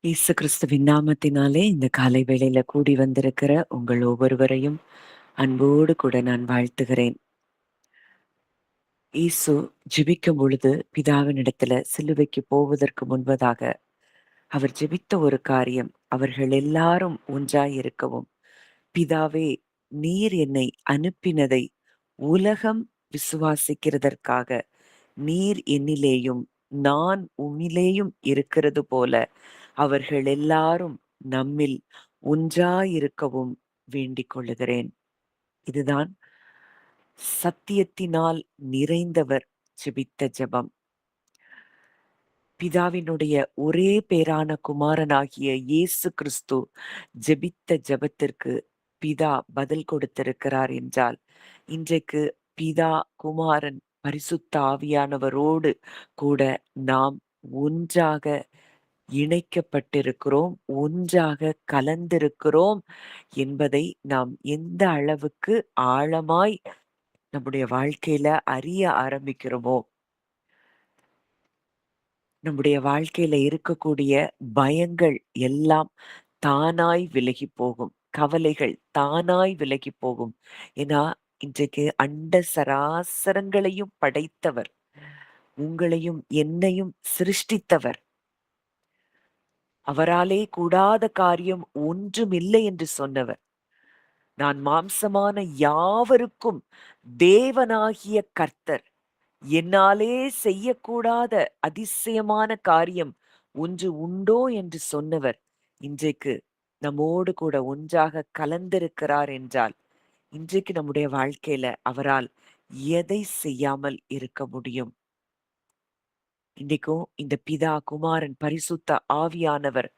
இயேசு கிறிஸ்துவின் நாமத்தினாலே இந்த காலை வேளையில கூடி வந்திருக்கிற உங்கள் ஒவ்வொருவரையும் அன்போடு கூட நான் வாழ்த்துகிறேன். இயேசு ஜெபிக்கும் பொழுது பிதாவினிடத்துல சிலுவைக்கு போவதற்கு முன்பதாக அவர் ஜெபித்த ஒரு காரியம், அவர்கள் எல்லாரும் ஒன்றாய் இருக்கவும், பிதாவே, நீர் என்னை அனுப்பினதை உலகம் விசுவாசிக்கிறதற்காக நீர் என்னிலேயும் நான் உம்மிலேயும் இருக்கிறது போல அவர்கள் எல்லாரும் நம்மில் ஒன்றாயிருக்கவும் வேண்டிக் கொள்ளுகிறேன். இதுதான் சத்தியத்தினால் நிறைந்தவர் ஜெபித்த ஜெபம். பிதாவினுடைய ஒரே பேரான குமாரனாகிய இயேசு கிறிஸ்து ஜெபித்த ஜெபத்திற்கு பிதா பதில் கொடுத்திருக்கிறார் என்றால், இன்றைக்கு பிதா, குமாரன், பரிசுத்த ஆவியானவரோடு கூட நாம் ஒன்றாக இணைக்கப்பட்டிருக்கிறோம், ஒன்றாக கலந்திருக்கிறோம் என்பதை நாம் எந்த அளவுக்கு ஆழமாய் நம்முடைய வாழ்க்கையில அறிய ஆரம்பிக்கிறோமோ, நம்முடைய வாழ்க்கையில இருக்கக்கூடிய பயங்கள் எல்லாம் தானாய் விலகி போகும். கவலைகள் தானாய் விலகி போகும். ஏன்னா, இன்றைக்கு அண்ட சராசரங்களையும் படைத்தவர், உங்களையும் என்னையும் சிருஷ்டித்தவர். அவராலே கூடாத காரியம் ஒன்றுமில்லை என்று சொன்னவர். நான் மாம்சமான யாவருக்கும் தேவனாகிய கர்த்தர். என்னாலே செய்யக்கூடாத அதிசயமான காரியம் ஒன்று உண்டோ என்று சொன்னவர். இன்றைக்கு நம்மோடு கூட ஒன்றாக கலந்திருக்கிறார் என்றால், இன்றைக்கு நம்முடைய வாழ்க்கையில அவரால் எதை செய்யாமல் இருக்க முடியும்? இன்னைக்கும் இந்த பிதா, குமாரன், பரிசுத்த ஆவியானவர்,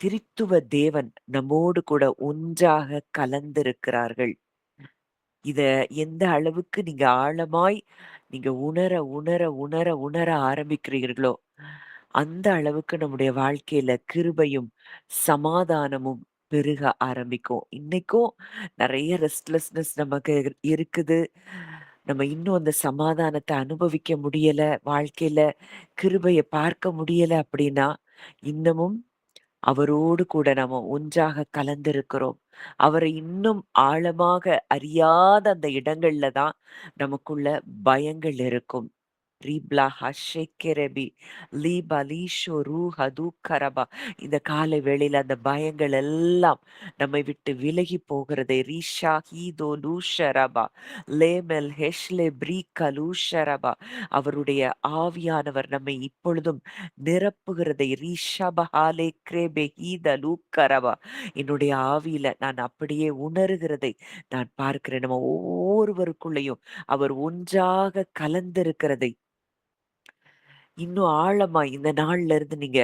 திரித்துவ தேவன் நம்மோடு கூட ஒன்றாக கலந்திருக்கிறார்கள். இத எந்த அளவுக்கு நீங்க ஆழமாய் நீங்க உணர, உணர, உணர, உணர ஆரம்பிக்கிறீர்களோ, அந்த அளவுக்கு நம்முடைய வாழ்க்கையில கிருபையும், சமாதானமும் பெருக ஆரம்பிக்கும். இன்னைக்கும் நெறைய ரெஸ்ட்லெஸ்னஸ் நமக்கு இருக்குது. நம்ம இன்னும் அந்த சமாதானத்த அனுபவிக்க முடியல, வாழ்க்கையில கிருபைய பார்க்க முடியல அப்படின்னா, இன்னமும் அவரோடு கூட நாம ஒன்றாக கலந்திருக்கிறோம். அவரை இன்னும் ஆழமாக அறியாத அந்த இடங்கள்ல தான் நமக்குள்ள பயங்கள் இருக்கும். ரீப்லா ஹஷெக்கெரெபி லீபா லீஷோ ரூஹது கரபா. இந்த காலை வேளையில அந்த பயங்கள் எல்லாம் நம்மை விட்டு விலகி போகிறதை ரீஷா ஹீதோ லூஷரபா லேமெல் ஹெஷ்லே ப்ரீகா லூஷரபா. அவருடைய ஆவியானவர் நம்மை இப்பொழுதும் நிரப்புகிறதை ரீஷபஹாலே கிரேபே ஹீத லூக்கரபா. என்னுடைய ஆவியில நான் அப்படியே உணர்கிறதை நான் பார்க்கிறேன். நம்ம ஒவ்வொருவருக்குள்ளேயும் அவர் ஒன்றாக கலந்திருக்கிறதை இன்னும் ஆழமாய் இந்த நாள்ல இருந்து நீங்க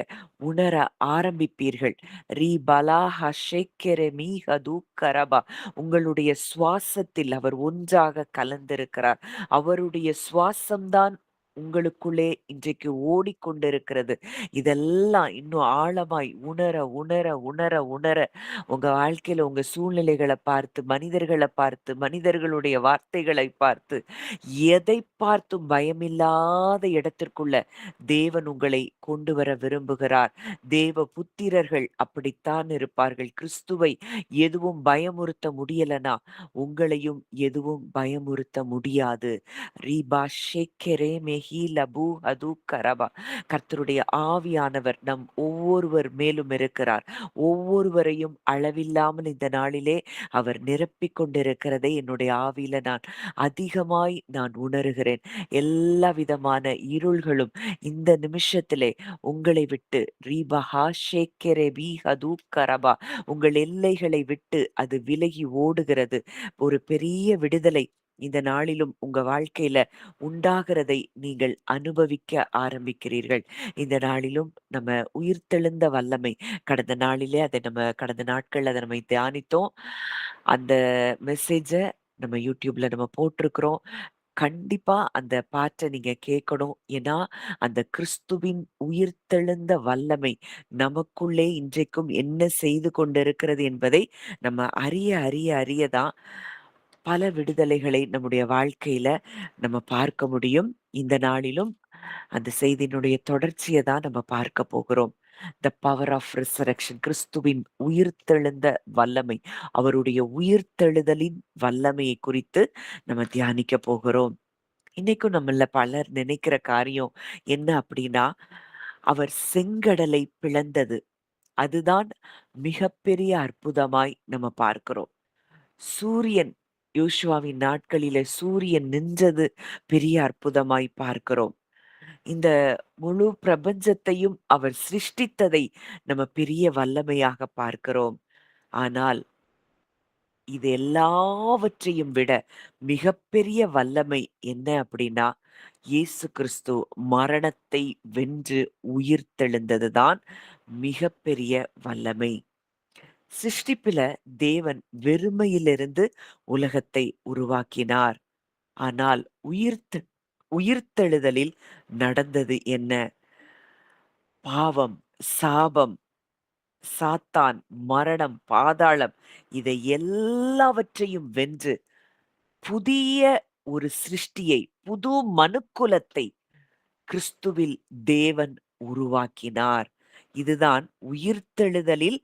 உணர ஆரம்பிப்பீர்கள். ரீ பலா ஹஷேக்கெரெ மீஹது கரபா. உங்களுடைய சுவாசத்தில் அவர் ஒன்றாக கலந்திருக்கிறார். அவருடைய சுவாசம்தான் உங்களுக்குள்ளே இன்றைக்கு ஓடிக்கொண்டிருக்கிறது. இதெல்லாம் இன்னும் ஆழமாய் உணர, உணர, உணர, உணர உங்க வாழ்க்கையில உங்க சூழ்நிலைகள பார்த்து, மனிதர்கள பார்த்து, மனிதர்களுடைய வார்த்தைகளை பார்த்து, எதை பார்த்தும் பயமில்லாத இடத்திற்குள்ள தேவன் உங்களை கொண்டு வர விரும்புகிறார். தேவ புத்திரர்கள் அப்படித்தான் இருப்பார்கள். கிறிஸ்துவை எதுவும் பயமுறுத்த முடியலனா, உங்களையும் எதுவும் பயமுறுத்த முடியாது. ரீபா ஷேக்கெரே மெஹி லபு அது கரபா. கர்த்தருடைய ஆவியானவர் நம் ஒவ்வொருவர் மேலும் இருக்கிறார். ஒவ்வொருவரையும் அளவில்லாமல் இந்த நாளிலே அவர் நிரப்பிக் கொண்டிருக்கிறதை என்னுடைய ஆவியில நான் அதிகமாய் நான் உணர்கிறேன். எல்லா விதமான இருள்களும் இந்த நிமிஷத்திலே உங்களை விட்டு ரீபஹா ஷேக்கெரே பீஹது கரபா உங்கள் எல்லைகளை விட்டு அது விலகி ஓடுகிறது. ஒரு பெரிய விடுதலை இந்த நாளிலும் உங்க வாழ்க்கையில உண்டாகிறதை நீங்கள் அனுபவிக்க ஆரம்பிக்கிறீர்கள். இந்த நாளிலும் நம்ம உயிர்த்தெழுந்த வல்லமை கடந்த நாளிலே அதை நம்ம கடந்த நாட்கள்ல அதை நம்ம தியானித்தோம். அந்த மெசேஜ நம்ம யூடியூப்ல நம்ம போட்டிருக்கிறோம். கண்டிப்பா அந்த பாட்ட நீங்க கேட்கணும். ஏன்னா, அந்த கிறிஸ்துவின் உயிர்த்தெழுந்த வல்லமை நமக்குள்ளே இன்றைக்கும் என்ன செய்து கொண்டிருக்கிறது என்பதை நம்ம அறிய, அறிய, அறிய தான் பல விடுதலைகளை நம்முடைய வாழ்க்கையில நம்ம பார்க்க முடியும். இந்த நாளிலும் அந்த செய்தியினுடைய தொடர்ச்சிய தான் நம்ம பார்க்க போகிறோம். த பவர் ஆஃப் ரிசரக்ஷன், கிறிஸ்துவின் உயிர்த்தெழுந்த வல்லமை, அவருடைய உயிர்த்தெழுதலின் வல்லமையை குறித்து நம்ம தியானிக்க போகிறோம். இன்னைக்கும் நம்மள பலர் நினைக்கிற காரியம் என்ன அப்படின்னா, அவர் செங்கடலை பிளந்தது. அதுதான் மிகப்பெரிய அற்புதமாய் நம்ம பார்க்கிறோம். சூரியன் யோசுவாவின் நாட்களிலே சூரியன் நின்றது பெரிய அற்புதமாய் பார்க்கிறோம். இந்த முழு பிரபஞ்சத்தையும் அவர் சிருஷ்டித்ததை நம்ம பெரிய வல்லமையாக பார்க்கிறோம். ஆனால் இது எல்லாவற்றையும் விட மிகப்பெரிய வல்லமை என்ன அப்படின்னா, இயேசு கிறிஸ்து மரணத்தை வென்று உயிர்த்தெழுந்ததுதான் மிகப்பெரிய வல்லமை. சிருஷ்டிப்பில தேவன் வெறுமையிலிருந்து உலகத்தை உருவாக்கினார். ஆனால் உயிர்த்தெழுதலில் நடந்தது என்ன? பாவம், சாபம், சாத்தான், மரணம், பாதாளம் இதை எல்லாவற்றையும் வென்று புதிய ஒரு சிருஷ்டியை, புது மனுக்குலத்தை கிறிஸ்துவில் தேவன் உருவாக்கினார். இதுதான் உயிர்த்தெழுதலில்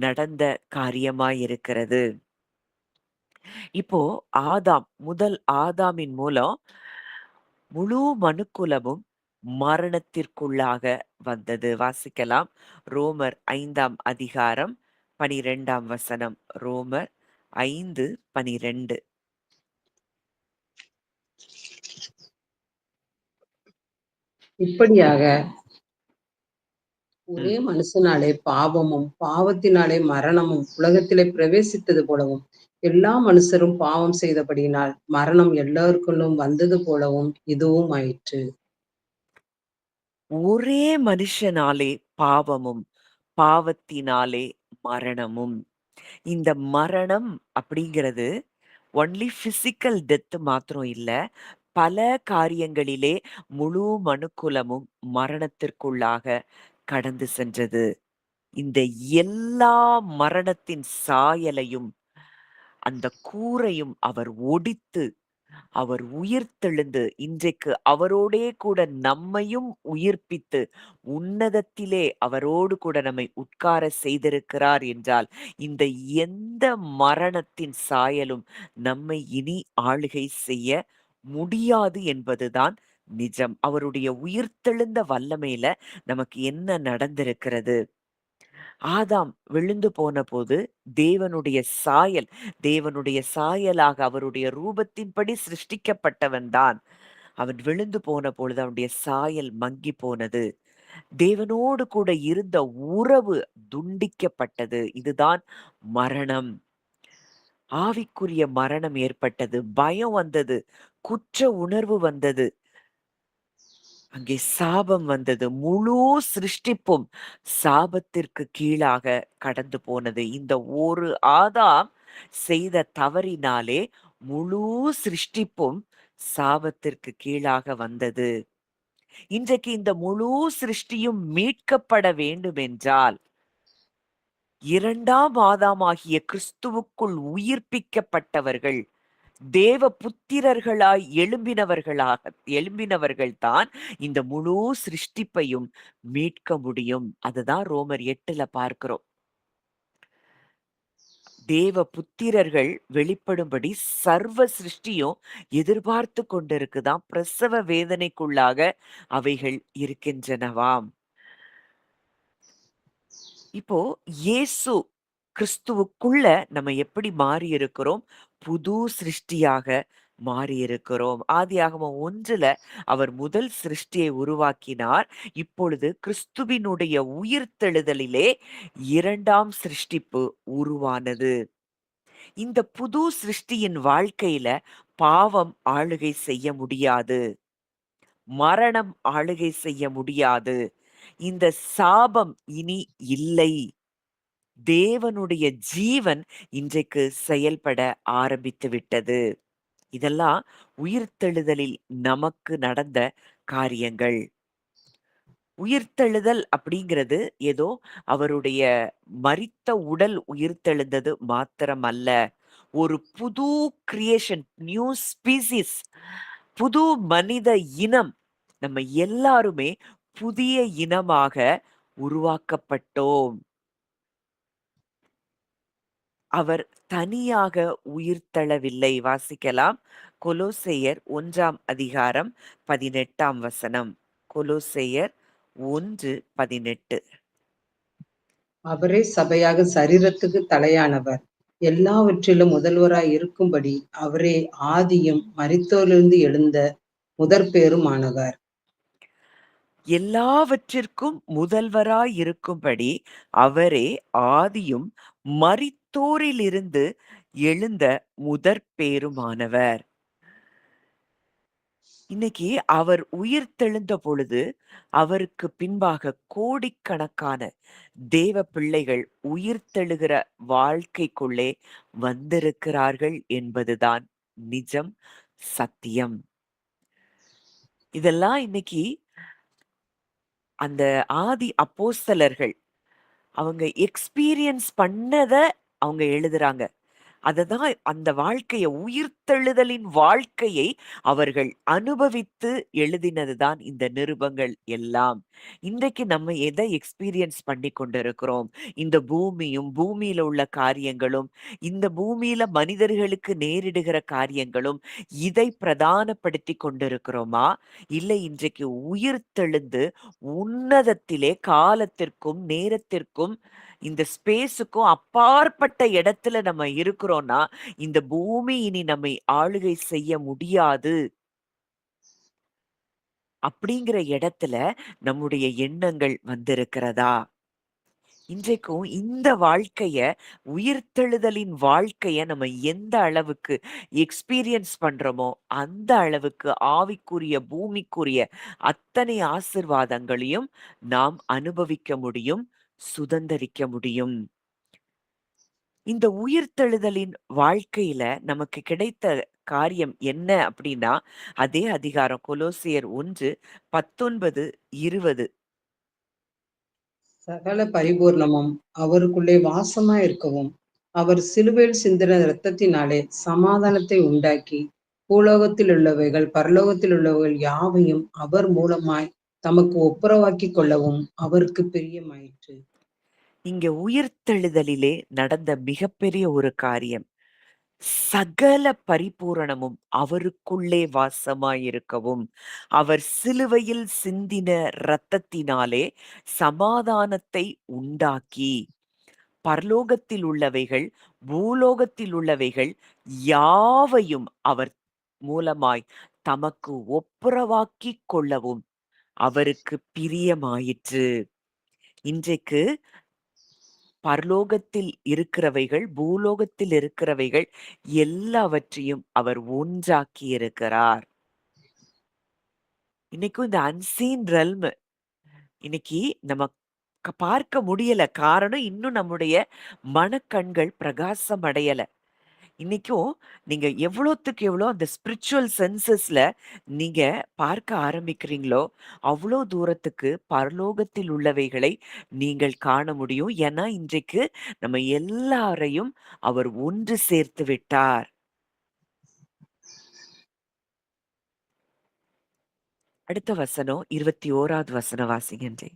நடந்த காரியமாயிருக்கிறது. இப்போ முதல் ஆதாமின் மூலம் முழு மனுக்குலமும் மரணத்திற்குள்ளாக வந்தது. வாசிக்கலாம். ரோமர் 5ஆம் அதிகாரம் 12ஆம் வசனம். ரோமர் 5:12. இப்படியாக ஒரே மனுஷனாலே பாவமும் பாவத்தினாலே மரணமும் உலகத்திலே பிரவேசித்தது போலவும் எல்லா மனுஷரும் பாவம் செய்தபடியினால் மரணம் எல்லாருக்குள்ளும் வந்தது போலவும் இதுவும் ஆயிற்று. ஒரே மனுஷனாலே பாவமும் பாவத்தினாலே மரணமும். இந்த மரணம் அப்படிங்கிறது ஒன்லி பிசிக்கல் டெத் மாத்திரம் இல்ல, பல காரியங்களிலே முழு மனுக்குலமும் மரணத்திற்குள்ளாக கடந்து சென்றது. இந்த எல்லா மரணத்தின் சாயலையும் அந்த கூரையும் அவர் ஒடித்து அவர் உயிர்த்தெழுந்து இன்றைக்கு அவரோடே கூட நம்மையும் உயிர்ப்பித்து உன்னதத்திலே அவரோடு கூட நம்மை உட்கார செய்திருக்கிறார் என்றால், இந்த எந்த மரணத்தின் சாயலும் நம்மை இனி ஆளுகை செய்ய முடியாது என்பதுதான் நிஜம். அவருடைய உயிர்த்தெழுந்த வல்லமையில நமக்கு என்ன நடந்திருக்கிறது? ஆதாம் விழுந்து போனபோது தேவனுடைய சாயலாக அவருடைய ரூபத்தின்படி சிருஷ்டிக்கப்பட்டவன் தான். அவன் விழுந்து போன பொழுது அவனுடைய சாயல் மங்கி போனது. தேவனோடு கூட இருந்த உறவு துண்டிக்கப்பட்டது. இதுதான் மரணம். ஆவிக்குரிய மரணம் ஏற்பட்டது. பயம் வந்தது. குற்ற உணர்வு வந்தது. அங்கே சாபம் வந்தது. முழு சிருஷ்டிப்பும் சாபத்திற்கு கீழாக கடந்து போனது. இந்த ஒரு ஆதாம் செய்த தவறினாலே முழு சிருஷ்டிப்பும் சாபத்திற்கு கீழாக வந்தது. இன்றைக்கு இந்த முழு சிருஷ்டியும் மீட்கப்பட வேண்டுமென்றால் 2ஆம் ஆதாமாகிய கிறிஸ்துவுக்குள் உயிர்ப்பிக்கப்பட்டவர்கள் தேவ புத்திரர்களாய் எழும்பினவர்கள்தான் இந்த முழு சிருஷ்டிப்பையும் மீட்க முடியும். அதுதான் ரோமர் 8ல பார்க்கிறோம். தேவ புத்திரர்கள் வெளிப்படும்படி சர்வ சிருஷ்டியும் எதிர்பார்த்து கொண்டிருக்குதாம். பிரசவ வேதனைக்குள்ளாக அவைகள் இருக்கின்றனவாம். இப்போ இயேசு கிறிஸ்துவுக்குள்ள நம்ம எப்படி மாறி இருக்கிறோம்? புது சிருஷ்டியாக மாறி இருக்கிறோம். ஆதியாகமம் 1ல அவர் முதல் சிருஷ்டியை உருவாக்கினார். இப்பொழுது கிறிஸ்துவினுடைய உயிர்த்தெழுதலிலே 2ஆம் சிருஷ்டிப்பு உருவானது. இந்த புது சிருஷ்டியின் வாழ்க்கையில பாவம் ஆளுகை செய்ய முடியாது. மரணம் ஆளுகை செய்ய முடியாது. இந்த சாபம் இனி இல்லை. தேவனுடைய ஜீவன் இன்றைக்கு செயல்பட ஆரம்பித்து விட்டது. இதெல்லாம் உயிர்த்தெழுதலில் நமக்கு நடந்த காரியங்கள். உயிர்த்தெழுதல் அப்படிங்கிறது ஏதோ அவருடைய மரித்த உடல் உயிர்த்தெழுந்தது மாத்திரமல்ல. ஒரு புது கிரியேஷன், நியூ ஸ்பீசிஸ், புது மனித இனம். நம்ம எல்லாருமே புதிய இனமாக உருவாக்கப்பட்டோம். அவர் தனியாக உயிர்த்தெழவில்லை. வாசிக்கலாம். கொலோசையர் 1ஆம் அதிகாரம் 18ஆம் வசனம். கொலோசையர் 1:18. அவரே சபையாக சரீரத்துக்கு தலையானவர். எல்லாவற்றிலும் முதல்வராய் இருக்கும்படி அவரே ஆதியும் மரித்தோரிலிருந்து எழுந்த முதற்பேறுமானவர். எல்லாவற்றிற்கும் முதல்வராய் இருக்கும்படி அவரே ஆதியும் மரித்தோரிலிருந்து எழுந்த முதற்பேறுமானவர். இன்னைக்கு அவர் உயிர்த்தெழுந்த பொழுது அவருக்கு பின்பாக கோடிக்கணக்கான தேவ பிள்ளைகள் உயிர்த்தெழுகிற வாழ்க்கைக்குள்ளே வந்திருக்கிறார்கள் என்பதுதான் நிஜம், சத்தியம். இதெல்லாம் இன்னைக்கு அந்த ஆதி அப்போஸ்தலர்கள் அவங்க எக்ஸ்பீரியன்ஸ் பண்ணத அவங்க எழுதுறாங்க. அததான் அந்த வாழ்க்கைய உயிர்த்தெழுதலின் வாழ்க்கையை அவர்கள் அனுபவித்து எழுதினதுதான் இந்த நிருபங்கள் எல்லாம். இன்றைக்கு நம்ம எதை எக்ஸ்பீரியன்ஸ் பண்ணி கொண்டிருக்கிறோம்? இந்த பூமியும், பூமியில உள்ள காரியங்களும், இந்த பூமியில மனிதர்களுக்கு நேரிடுகிற காரியங்களும் இதை பிரதானப்படுத்திக் கொண்டிருக்கிறோமா? இல்லை இன்றைக்கு உயிர்த்தெழுந்து உன்னதத்திலே காலத்திற்கும், நேரத்திற்கும், இந்த ஸ்பேஸுக்கும் அப்பாற்பட்ட இடத்துல நம்ம இருக்கிறோம்னா, இந்த பூமி இனி நம்மை ஆளுகை செய்ய முடியாது. அப்படிங்கிற இடத்துல நம்முடைய எண்ணங்கள் வந்திருக்கிறதா? இன்றைக்கும் இந்த வாழ்க்கைய, உயிர்த்தெழுதலின் வாழ்க்கைய நம்ம எந்த அளவுக்கு எக்ஸ்பீரியன்ஸ் பண்றோமோ, அந்த அளவுக்கு ஆவிக்குரிய, பூமிக்குரிய அத்தனை ஆசிர்வாதங்களையும் நாம் அனுபவிக்க முடியும், சுதந்தரிக்க முடியும். இந்த உயிர்த்தெழுதலின் வாழ்க்கையில நமக்கு கிடைத்த காரியம் என்ன அப்படின்னா, அதே அதிகாரம் கொலோசியர் 1:19, 20. சகல பரிபூர்ணமும் அவருக்குள்ளே வாசமா இருக்கவும், அவர் சிலுவையில் சிந்தின இரத்தத்தினாலே சமாதானத்தை உண்டாக்கி, பூலோகத்தில் உள்ளவைகள் பரலோகத்தில் உள்ளவைகள் யாவையும் அவர் மூலமாய் தமக்கு ஒப்புரவாக்கிக் கொள்ளவும் அவருக்கு பிரியமாயிற்று. இங்க உயிர்த்தெழுதலிலே நடந்த மிகப்பெரிய ஒரு காரியம். சகல பரிபூரணமும் அவருக்குள்ளே வாசமாயிருக்கவும், அவர் சிலுவையில் சிந்தின இரத்தத்தினாலே சமாதானத்தை உண்டாக்கி, பரலோகத்தில் உள்ளவைகள், பூலோகத்தில் உள்ளவைகள் யாவையும் அவர் மூலமாய் தமக்கு ஒப்புரவாக்கிக் கொள்ளவும் அவருக்கு பிரியமாயிற்று. இன்றைக்கு பரலோகத்தில் இருக்கிறவைகள், பூலோகத்தில் இருக்கிறவைகள் எல்லாவற்றையும் அவர் ஒன்றாக்கி இருக்கிறார். இன்னைக்கும் இந்த அன்சீன் ரெல்ம் இன்னைக்கு நம்ம பார்க்க முடியல. காரணம் இன்னும் நம்முடைய மனக்கண்கள் பிரகாசம் அடையல. இன்னைக்கும் நீங்க எவ்வளோத்துக்கு எவ்வளோ அந்த ஸ்பிரிச்சுவல் சென்சஸ்ல நீங்க பார்க்க ஆரம்பிக்கிறீங்களோ, அவ்வளோ தூரத்துக்கு பரலோகத்தில் உள்ளவைகளை நீங்கள் காண முடியும். ஏன்னா, இன்றைக்கு நம்ம எல்லாரையும் அவர் ஒன்று சேர்த்து விட்டார். அடுத்த வசனம் 21வது வசனம் வாசிக்கின்றேன்.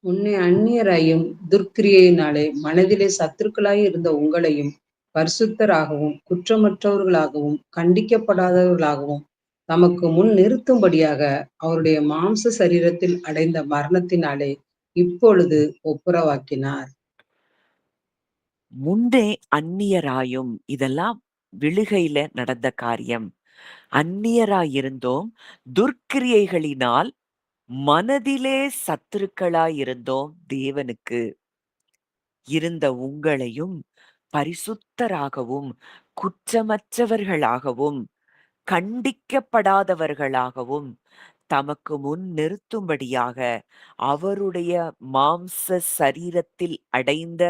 உன்னை அந்நியராயும் துர்க்கிரியையினாலே மனதிலே சத்துருக்களாய் இருந்த உங்களையும் பரிசுத்தராகவும் குற்றமற்றவர்களாகவும் கண்டிக்கப்படாதவர்களாகவும் தமக்கு முன் நிறுத்தும்படியாக அவருடைய மாம்ச சரீரத்தில் அடைந்த மரணத்தினாலே இப்பொழுது ஒப்புரவாக்கினார். முன்னே அந்நியராயும் இதெல்லாம் விழுகையில நடந்த காரியம். அந்நியராயிருந்தோம், துர்க்கிரியைகளினால் மனதிலே சத்துருக்களாயிருந்தோம் தேவனுக்கு. இருந்த உங்களையும் பரிசுத்தராகவும், குற்றமற்றவர்களாகவும், கண்டிக்கப்படாதவர்களாகவும் தமக்கு முன் நிறுத்தும்படியாக அவருடைய மாம்ச சரீரத்தில் அடைந்த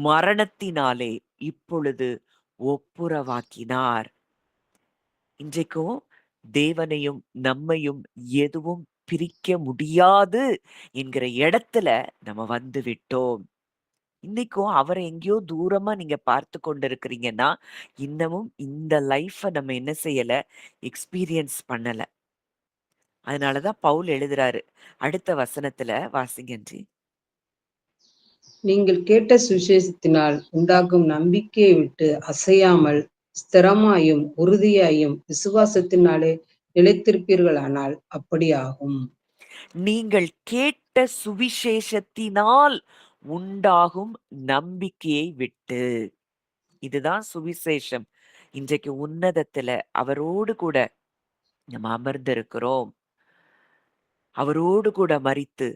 மரணத்தினாலே இப்பொழுது ஒப்புரவாக்கினார். இன்றைக்கும் தேவனையும் நம்மையும் எதுவும் பிரிக்க முடியாது என்கிற இடத்துல நம்ம வந்து விட்டோம். இன்னைக்கும் அவரை எங்கேயோ தூரமா நீங்க பார்த்து கொண்டிருக்கிறீங்கன்னா, இன்னமும் இந்த லைஃப நம்ம என்ன செய்யல? எக்ஸ்பீரியன்ஸ் பண்ணல. அதனால தான் பவுல் எழுதுறாரு. அடுத்த வசனத்துல வாசிங்கன்றி. நீங்கள் கேட்ட சுவிசேஷத்தினால் உண்டாகும் நம்பிக்கையை விட்டு அசையாமல் ஸ்திரமாயும் உறுதியாயும் விசுவாசத்தினாலே நிலைத்திருப்பீர்களானால் அப்படி ஆகும். நீங்கள் கேட்ட சுவிசேஷத்தினால் உண்டாகும் நம்பிக்கையை விட்டு. இதுதான் சுவிசேஷம். இன்றைக்கு உன்னதத்துல அவரோடு கூட நம்ம அமர்ந்திருக்கிறோம். அவரோடு கூட மரித்து,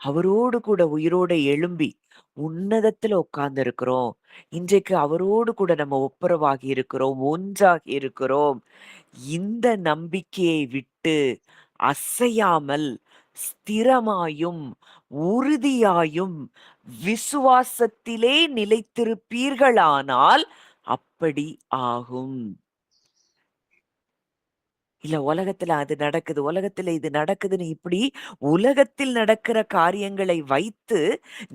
அவரோடு கூட உயிரோட எழும்பி, உன்னதத்துல உட்கார்ந்திருக்கிறோம். இன்றைக்கு அவரோடு கூட நம்ம ஒப்புரவாகி இருக்கிறோம், ஒன்றாகி இருக்கிறோம். இந்த நம்பிக்கையை விட்டு அசையாமல், ஸ்திரமாயும், உறுதியாயும், விசுவாசத்திலே நிலைத்திருப்பீர்களானால் அப்படி ஆகும். இல்ல உலகத்துல அது நடக்குது, உலகத்துல இது நடக்குதுன்னு இப்படி உலகத்தில் நடக்கிற காரியங்களை வைத்து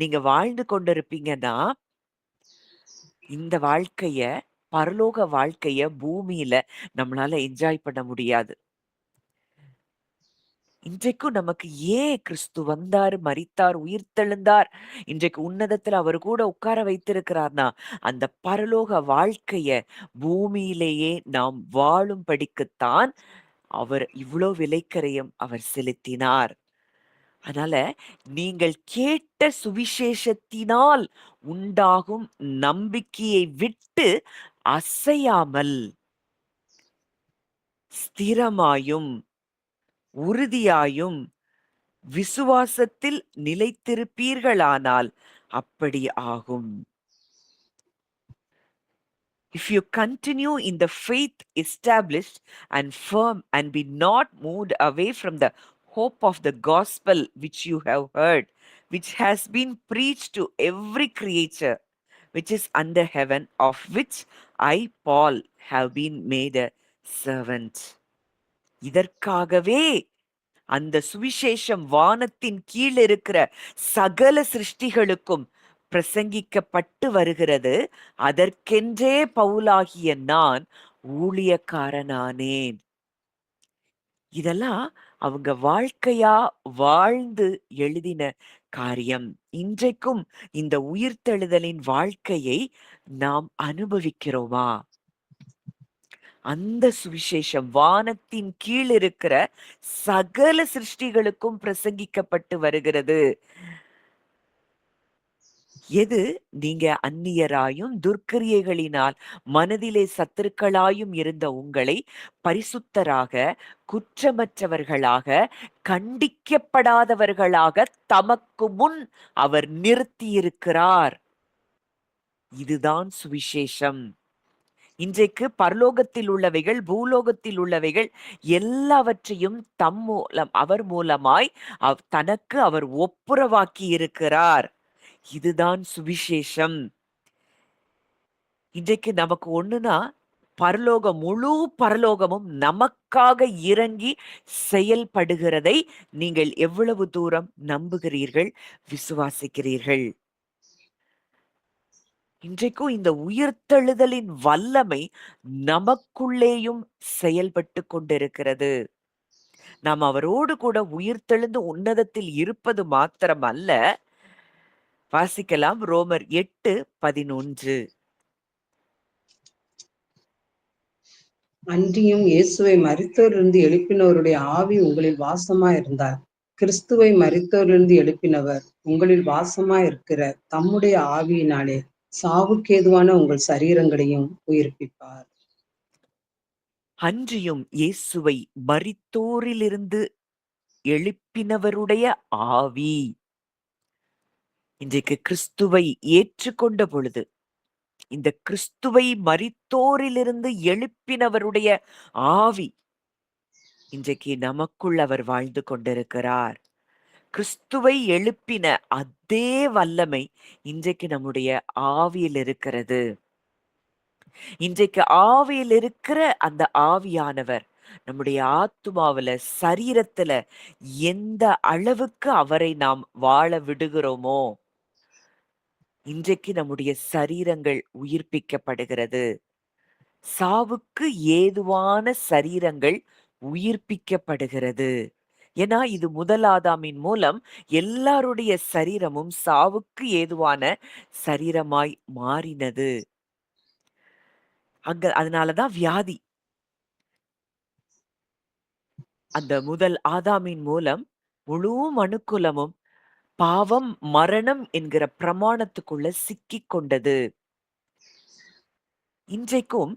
நீங்க வாழ்ந்து கொண்டிருப்பீங்கன்னா, இந்த வாழ்க்கைய, பரலோக வாழ்க்கைய பூமியில நம்மளால என்ஜாய் பண்ண முடியாது. இன்றைக்கும் நமக்கு ஏன் கிறிஸ்து வந்தார், மரித்தார், உயிர்த்தெழுந்தார், இன்றைக்கு உன்னதத்துல அவரு கூட உட்கார வைத்திருக்கிறார்னா, அந்த பரலோக வாழ்க்கைய பூமியிலேயே நாம் வாழும்படிக்குத்தான் அவர் இவ்ளோ விலைக்கரையும் அவர் செலுத்தினார். அதனால நீங்கள் கேட்ட சுவிசேஷத்தினால் உண்டாகும் நம்பிக்கையை விட்டு அசையாமல், ஸ்திரமாயும், உறுதியாயும், விசுவாசத்தில் நிலைத்திருப்பீர்களானால் அப்படி ஆகும். If you continue in the faith established and firm and be not moved away from the hope of the gospel which you have heard, which has been preached to every creature which is under heaven, of which I, Paul, have been made a servant. இதற்காகவே அந்த சுவிசேஷம் வானத்தின் கீழ் இருக்கிற சகல சிருஷ்டிகளுக்கும் பிரசங்கிக்கப்பட்டு வருகிறது. அதற்கென்றே பவுலாகிய நான் ஊழியக்காரனானேன். இதெல்லாம் அவங்க வாழ்க்கையா வாழ்ந்து எழுதின காரியம். இன்றைக்கும் இந்த உயிர்த்தெழுதலின் வாழ்க்கையை நாம் அனுபவிக்கிறோமா? அந்த சுவிசேஷம் வானத்தின் கீழ் இருக்கிற சகல சிருஷ்டிகளுக்கும் பிரசங்கிக்கப்பட்டு வருகிறது. எது நீங்க அந்நியராயும் துர்க்கிரியைகளினால் மனதிலே சத்துருக்களாயும் இருந்த உங்களை பரிசுத்தராக, குற்றமற்றவர்களாக, கண்டிக்கப்படாதவர்களாக தமக்கு முன் அவர் நிறுத்தியிருக்கிறார். இதுதான் சுவிசேஷம். இன்றைக்கு பரலோகத்தில் உள்ளவைகள், பூலோகத்தில் உள்ளவைகள் எல்லாவற்றையும் தம் மூலம், அவர் மூலமாய் தனக்கு அவர் ஒப்புரவாக்கி இருக்கிறார். இதுதான் சுவிசேஷம். இன்றைக்கு நமக்கு ஒண்ணுனா, பரலோகம், முழு பரலோகமும் நமக்காக இறங்கி செயல்படுகிறதை நீங்கள் எவ்வளவு தூரம் நம்புகிறீர்கள், விசுவாசிக்கிறீர்கள்? இன்றைக்கும் இந்த உயிர்த்தெழுதலின் வல்லமை நமக்குள்ளேயும் செயல்பட்டு கொண்டிருக்கிறது. நாம் அவரோடு கூட உயிர்த்தெழுந்து உன்னதத்தில் இருப்பது மாத்திரமல்ல, வாசிக்கலாம் ரோமர் 8:11. அன்றியும் இயேசுவை மரித்தோரிலிருந்து எழுப்பினவருடைய ஆவி உங்களில் வாசமாயிருந்தார். கிறிஸ்துவை மரித்தோரிலிருந்து எழுப்பினவர் உங்களில் வாசமாயிருக்கிற தம்முடைய ஆவியினாலே சாவுக்கேதுவான உங்கள் சரீரங்களையும் உயிர்ப்பிப்பார். அன்றியும் இயேசுவை மரித்தோரிலிருந்து எழுப்பினவருடைய ஆவி. இன்றைக்கு கிறிஸ்துவை ஏற்றுக்கொண்ட பொழுது, இந்த கிறிஸ்துவை மரித்தோரிலிருந்து எழுப்பினவருடைய ஆவி இன்றைக்கு நமக்குள் அவர் வாழ்ந்து கொண்டிருக்கிறார். கிறிஸ்துவை எழுப்பின அதே வல்லமை இன்றைக்கு நம்முடைய ஆவியில் இருக்கிறது. இன்றைக்கு ஆவியில் இருக்கிற அந்த ஆவியானவர் நம்முடைய ஆத்துமாவுல, சரீரத்துல எந்த அளவுக்கு அவரை நாம் வாழ விடுகிறோமோ, இன்றைக்கு நம்முடைய சரீரங்கள் உயிர்ப்பிக்கப்படுகிறது. சாவுக்கு ஏதுவான சரீரங்கள் உயிர்ப்பிக்கப்படுகிறது. ஏன்னா இது முதல் ஆதாமின் மூலம் எல்லாருடைய சரீரமும் சாவுக்கு ஏதுவான சரீரமாய் மாறினது. அதனாலதான் வியாதி. அந்த முதல் ஆதாமின் மூலம் முழு மனுக்குலமும் பாவம், மரணம் என்கிற பிரமாணத்துக்குள்ள சிக்கிக் கொண்டது. இன்றைக்கும்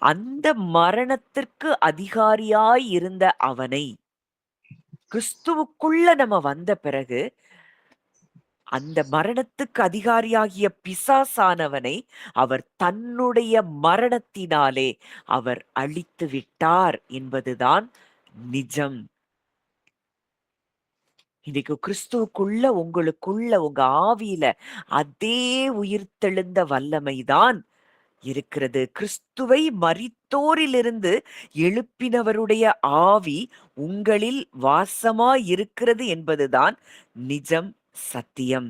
அந்த மரணத்திற்கு அதிகாரியாய் இருந்த அவனை கிறிஸ்துவுக்குள்ள நம்ம வந்த பிறகு அந்த மரணத்துக்கு அதிகாரியாகிய பிசாசானவனை அவர் தன்னுடைய மரணத்தினாலே அவர் அழித்து விட்டார் என்பதுதான் நிஜம். இன்னைக்கு கிறிஸ்துவுக்குள்ள உங்களுக்குள்ள உங்க ஆவியில அதே உயிர்த்தெழுந்த வல்லமைதான் இருக்கிறது. கிறிஸ்துவை மரித்தோரிலிருந்து எழுப்பினவருடைய ஆவி உங்களில் வாசமாய் இருக்கிறது என்பதுதான் நிஜம், சத்தியம்.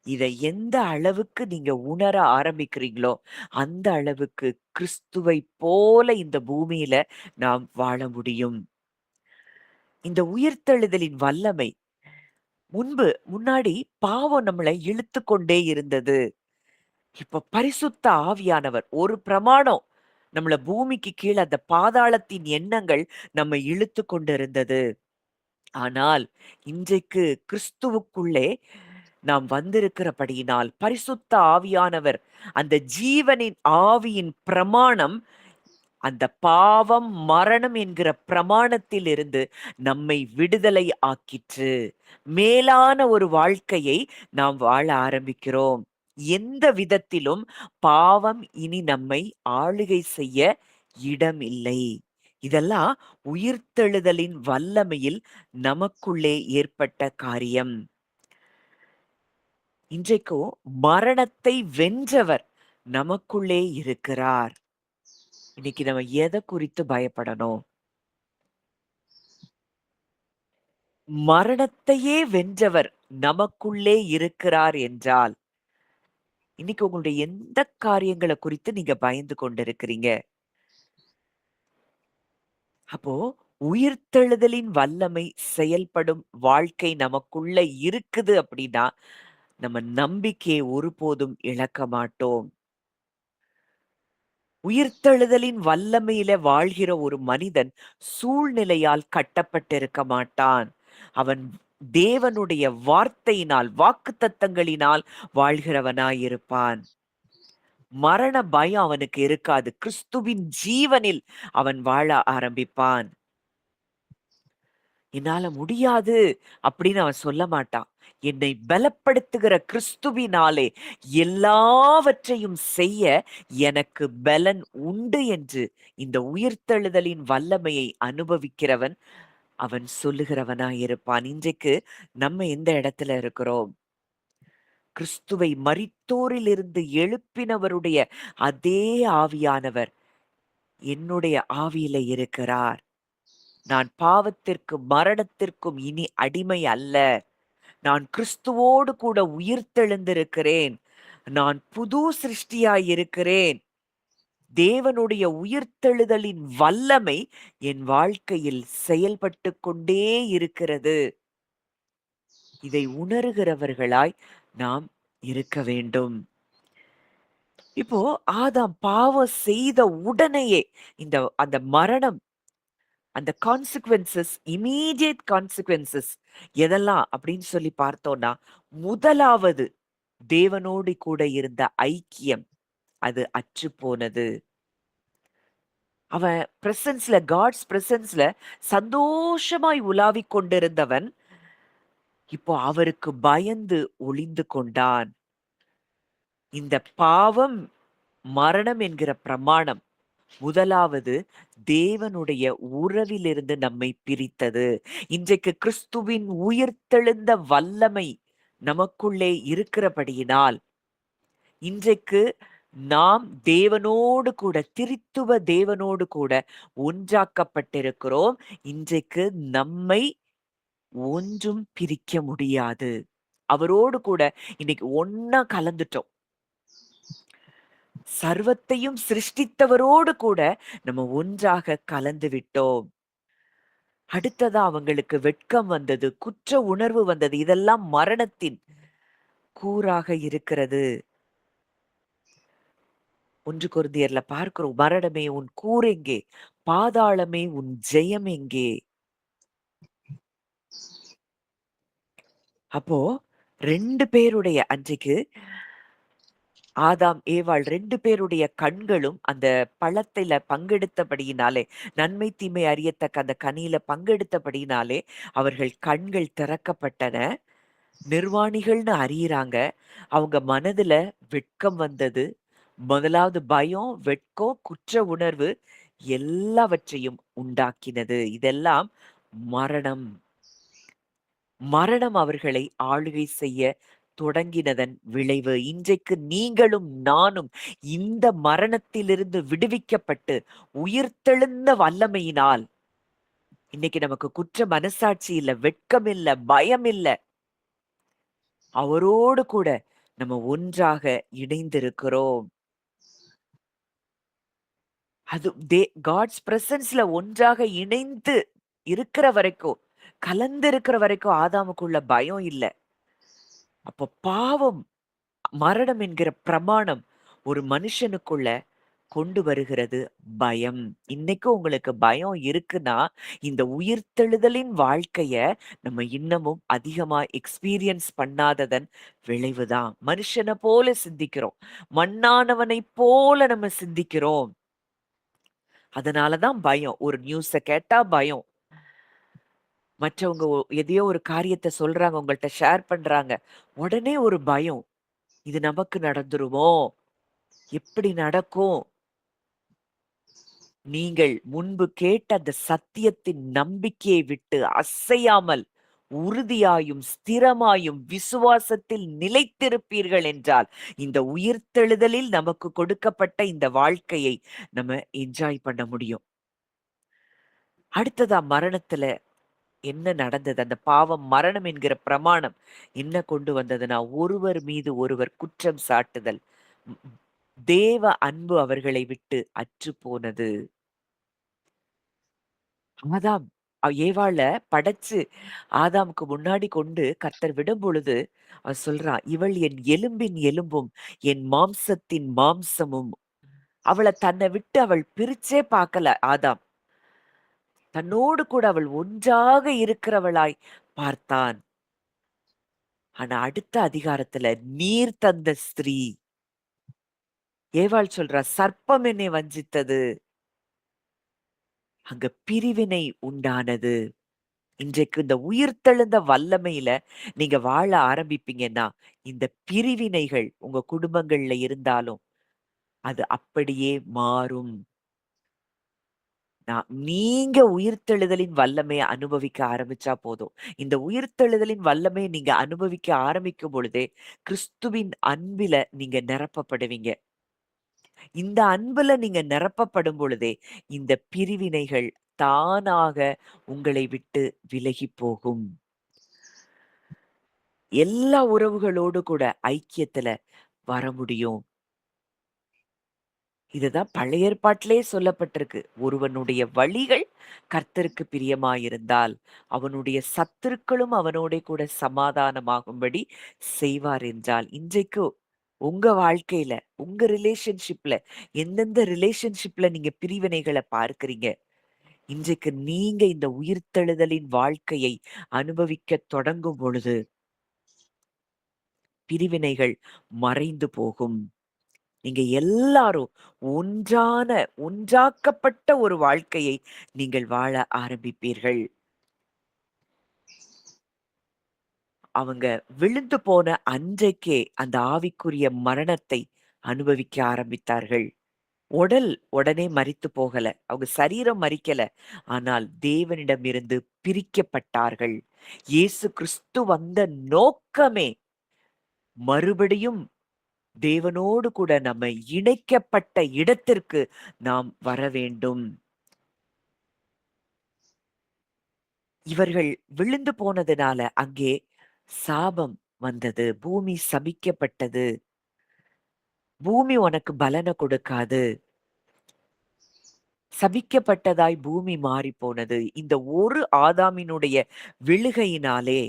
இதை எந்த அளவுக்கு நீங்க உணர ஆரம்பிக்கிறீங்களோ அந்த அளவுக்கு கிறிஸ்துவை போல இந்த பூமியில நாம் வாழ முடியும். இந்த உயிர்த்தெழுதலின் வல்லமை முன்னாடி பாவம் நம்மளை இழுத்து கொண்டே இருந்தது. இப்ப பரிசுத்த ஆவியானவர் ஒரு பிரமாணம் நம்மள பூமிக்கு கீழே அந்த பாதாளத்தின் எண்ணங்கள் நம்மை இழுத்து கொண்டிருந்தது. ஆனால் இன்றைக்கு கிறிஸ்துவுக்குள்ளே நாம் வந்திருக்கிறபடியினால் பரிசுத்த ஆவியானவர் அந்த ஜீவனின் ஆவியின் பிரமாணம் அந்த பாவம், மரணம் என்கிற பிரமாணத்தில் இருந்து நம்மை விடுதலை ஆக்கிற்று. மேலான ஒரு வாழ்க்கையை நாம் வாழ ஆரம்பிக்கிறோம். எந்த விதத்திலும் பாவம் இனி நம்மை ஆளுகை செய்ய இடமில்லை. இதெல்லாம் உயிர்த்தெழுதலின் வல்லமையில் நமக்குள்ளே ஏற்பட்ட காரியம். இன்றைக்கும் மரணத்தை வென்றவர் நமக்குள்ளே இருக்கிறார். இன்னைக்கு நம்ம எதை குறித்து பயப்படணும்? மரணத்தையே வென்றவர் நமக்குள்ளே இருக்கிறார் என்றால் இன்னைக்கு உங்களுடைய எந்த காரியங்களை குறித்து நீங்க பயந்து கொண்டிருக்கிறீங்க? அப்போ உயிர்த்தெழுதலின் வல்லமை செயல்படும் வாழ்க்கை நமக்குள்ள இருக்குது அப்படின்னா நம்ம நம்பிக்கையை ஒருபோதும் இழக்க மாட்டோம். உயிர்த்தெழுதலின் வல்லமையில வாழ்கிற ஒரு மனிதன் சூழ்நிலையால் கட்டப்பட்டிருக்க மாட்டான். அவன் தேவனுடைய வார்த்தையினால், வாக்குத்தத்தங்களினால் வாழ்கிறவனாயிருப்பான். மரண பயம் அவனுக்கு இருக்காது. கிறிஸ்துவின் ஜீவனில் அவன் வாழ ஆரம்பிப்பான். என்னால முடியாது அப்படின்னு அவன் சொல்ல மாட்டான். என்னை பலப்படுத்துகிற கிறிஸ்துவினாலே எல்லாவற்றையும் செய்ய எனக்கு பலன் உண்டு என்று இந்த உயிர்த்தெழுதலின் வல்லமையை அனுபவிக்கிறவன் அவன் சொல்லுகிறவனாயிருப்பான். இன்றைக்கு நம்ம எந்த இடத்துல இருக்கிறோம்? கிறிஸ்துவை மரித்தோரிலிருந்து எழுப்பினவருடைய அதே ஆவியானவர் என்னுடைய ஆவியில இருக்கிறார். நான் பாவத்திற்கும் மரணத்திற்கும் இனி அடிமை அல்ல. நான் கிறிஸ்துவோடு கூட உயிர்த்தெழுந்திருக்கிறேன். நான் புது சிருஷ்டியாயிருக்கிறேன். தேவனுடைய உயிர்த்தெழுதலின் வல்லமை என் வாழ்க்கையில் செயல்பட்டு கொண்டே இருக்கிறது. இதை உணர்கிறவர்களாய் நாம் இருக்க வேண்டும். இப்போ ஆதாம் பாவம் செய்த உடனேயே அந்த மரணம், அந்த கான்சிக்வென்சஸ், இமீடியட் கான்சிக்வென்சஸ் எதெல்லாம் அப்படின்னு சொல்லி பார்த்தோம்னா, முதலாவது தேவனோடு கூட இருந்த ஐக்கியம் அது அற்று போனது. அவன் பிரசன்ஸ்ல, காட்ஸ் பிரசன்ஸ்ல சந்தோஷமாய் உலாவிக் கொண்டிருந்தவன் இப்போ அவருக்கு பயந்து ஒளிந்து கொண்டான். இந்த பாவம், மரணம் என்கிற பிரமாணம் முதலாவது தேவனுடைய உறவிலிருந்து நம்மை பிரித்தது. இன்றைக்கு கிறிஸ்துவின் உயிர்த்தெழுந்த வல்லமை நமக்குள்ளே இருக்கிறபடியினால் இன்றைக்கு நாம் தேவனோடு கூட, திரித்துவ தேவனோடு கூட ஒன்றாக்கப்பட்டிருக்கிறோம். இன்றைக்கு நம்மை ஒன்றும் பிரிக்க முடியாது. அவரோடு கூட இன்னைக்கு ஒன்னா கலந்துட்டோம். சர்வத்தையும் சிருஷ்டித்தவரோடு கூட நம்ம ஒன்றாக கலந்து விட்டோம். அடுத்ததா அவங்களுக்கு வெட்கம் வந்தது, குற்ற உணர்வு வந்தது. இதெல்லாம் மரணத்தின் கூறாக இருக்கிறது. 1 கொரிந்தியர்ல பார்க்கிறோம். "மரணமே உன் கூர் எங்கே? பாதாளமே உன் ஜெயம் எங்கே?" அப்போ 2 பேருடைய அன்றைக்கு ஆதாம், ஏவாள் 2 பேருடைய கண்களும் அந்த பழத்தில பங்கெடுத்தபடியினாலே, நன்மை, தீமை அறியத்தக்க அந்த கனியில பங்கெடுத்தபடியினாலே, அவர்கள் கண்கள் திறக்கப்பட்டன. நிர்வாணிகள்னு அறியிறாங்க. அவங்க மனதுல வெட்கம் வந்தது. முதலாவது பயம், வெட்கம், குற்ற உணர்வு எல்லாவற்றையும் உண்டாக்கினது. இதெல்லாம் மரணம். மரணம் அவர்களை ஆளுகை செய்ய தொடங்கினதன் விளைவு. இன்றைக்கு நீங்களும் நானும் இந்த மரணத்திலிருந்து விடுவிக்கப்பட்டு உயிர்த்தெழுந்த வல்லமையினால் இன்னைக்கு நமக்கு குற்ற மனசாட்சி இல்ல, வெட்கம் இல்ல, பயம் இல்ல. அவரோடு கூட நம்ம ஒன்றாக இணைந்திருக்கிறோம். அது காட்ஸ் பிரசன்ஸ்ல ஒன்றாக இணைந்து இருக்கிற வரைக்கும், கலந்து இருக்கிற வரைக்கும் ஆதாமுக்குள்ள பயம் இல்ல. அப்போ பாவம், மரணம் என்கிற பிரமாணம் ஒரு மனுஷனுக்குள்ள கொண்டு வருகிறது பயம். இன்னைக்கும் உங்களுக்கு பயம் இருக்குன்னா, இந்த உயிர்த்தெழுதலின் வாழ்க்கைய நம்ம இன்னமும் அதிகமா எக்ஸ்பீரியன்ஸ் பண்ணாததன் விளைவுதான். மனுஷன போல சிந்திக்கிறோம். மண்ணானவனைப் போல நம்ம சிந்திக்கிறோம். அதனால தான் பயம். ஒரு நியூஸ கேட்டா பயம். மற்றவங்க எதையோ ஒரு காரியத்த சொல்றாங்க, உங்கள்ட்ட ஷேர் பண்றாங்க. உடனே ஒரு பயம். இது நமக்கு நடந்துருமோ? எப்படி நடக்கும்? நீங்கள் முன்பு கேட்ட அந்த சத்தியத்தின் நம்பிக்கையை விட்டு அசையாமல் உறுதியாயும் ஸ்திரமாயும் விசுவாசத்தில் நிலைத்திருப்பீர்கள் என்றால், இந்த உயிர்த்தெழுதலில் நமக்கு கொடுக்கப்பட்ட இந்த வாழ்க்கையை நம்ம என்ஜாய் பண்ண முடியும். அடுத்ததா மரணத்துல என்ன நடந்தது? அந்த பாவம், மரணம் என்கிற பிரமாணம் என்ன கொண்டு வந்ததுன்னா, ஒருவர் மீது ஒருவர் குற்றம் சாட்டுதல். ம், தேவ அன்பு அவர்களை விட்டு அற்றுப்போனது. ஆதாம் ஏவாள படைச்சு ஆதாமுக்கு முன்னாடி கொண்டு கர்த்தர் விடும்பொழுது, அவர் சொல்றான், "இவள் என் எலும்பின் எலும்பும், என் மாம்சத்தின் மாம்சமும்." அவள தன்னை விட்டு அவள் பிரிச்சே பார்க்கல ஆதாம். தன்னோடு கூட அவள் ஒன்றாக இருக்கிறவளாய் பார்த்தான். ஆனா அடுத்த அதிகாரத்துல, "நீர் தந்த ஸ்திரீ." ஏவாள் சொல்றா, "சர்ப்பம் என்னை வஞ்சித்தது." அங்க பிரிவினை உண்டானது. இன்றைக்கு இந்த உயிர்த்தெழுந்த வல்லமையில நீங்க வாழ ஆரம்பிப்பீங்கன்னா, இந்த பிரிவினைகள் உங்க குடும்பங்கள்ல இருந்தாலும், அது அப்படியே மாறும். நீங்க உயிர்த்தெழுதலின் வல்லமைய அனுபவிக்க ஆரம்பிச்சா போதும். இந்த உயிர்த்தெழுதலின் வல்லமைய நீங்க அனுபவிக்க ஆரம்பிக்கும் பொழுதே, கிறிஸ்துவின் அன்பில நீங்க நிரப்பப்படுவீங்க. இந்த அன்புல நீங்க நிரப்பப்படும் பொழுதே, இந்த பிரிவினைகள் தானாக உங்களை விட்டு விலகிப் போகும். எல்லா உறவுகளோடு கூட ஐக்கியத்துல வர முடியும். இதுதான் பழைய ஏற்பாட்டிலே சொல்லப்பட்டிருக்கு. ஒருவனுடைய வழிகள் கர்த்தருக்கு பிரியமாயிருந்தால், அவனுடைய சத்துருக்களும் அவனோடே கூட சமாதானமாகும்படி செய்வார் என்றால், இன்றைக்கு உங்க வாழ்க்கையில, உங்க ரிலேஷன்ஷிப்ல எந்தெந்த ரிலேஷன்ஷிப்ல நீங்க பிரிவினைகள பார்க்கிறீங்க? இன்றைக்கு நீங்க இந்த உயிர்த்தெழுதலின் வாழ்க்கையை அனுபவிக்கத் தொடங்கும் பொழுது, பிரிவினைகள் மறைந்து போகும். நீங்க எல்லாரும் ஒன்றாக்கப்பட்ட ஒரு வாழ்க்கையை நீங்கள் வாழ ஆரம்பிப்பீர்கள். அவங்க விழுந்து போன அன்றைக்கே அந்த ஆவிக்குரிய மரணத்தை அனுபவிக்க ஆரம்பித்தார்கள். உடல் உடனே மரித்து போகல. அவங்க சரீரம் மரிக்கல. ஆனால் தேவனிடமிருந்து பிரிக்கப்பட்டார்கள். இயேசு கிறிஸ்து வந்த நோக்கமே மறுபடியும் தேவனோடு கூட நம்மை இணைக்கப்பட்ட இடத்திற்கு நாம் வர வேண்டும். இவர்கள் விழுந்து போனதுனால அங்கே சாபம் வந்தது. பூமி சபிக்கப்பட்டது. பூமி உனக்கு பலன கொடுக்காது. சபிக்கப்பட்டதாய் பூமி மாறிப்போனது. இந்த ஒரு ஆதாமினுடைய விழுகையினாலே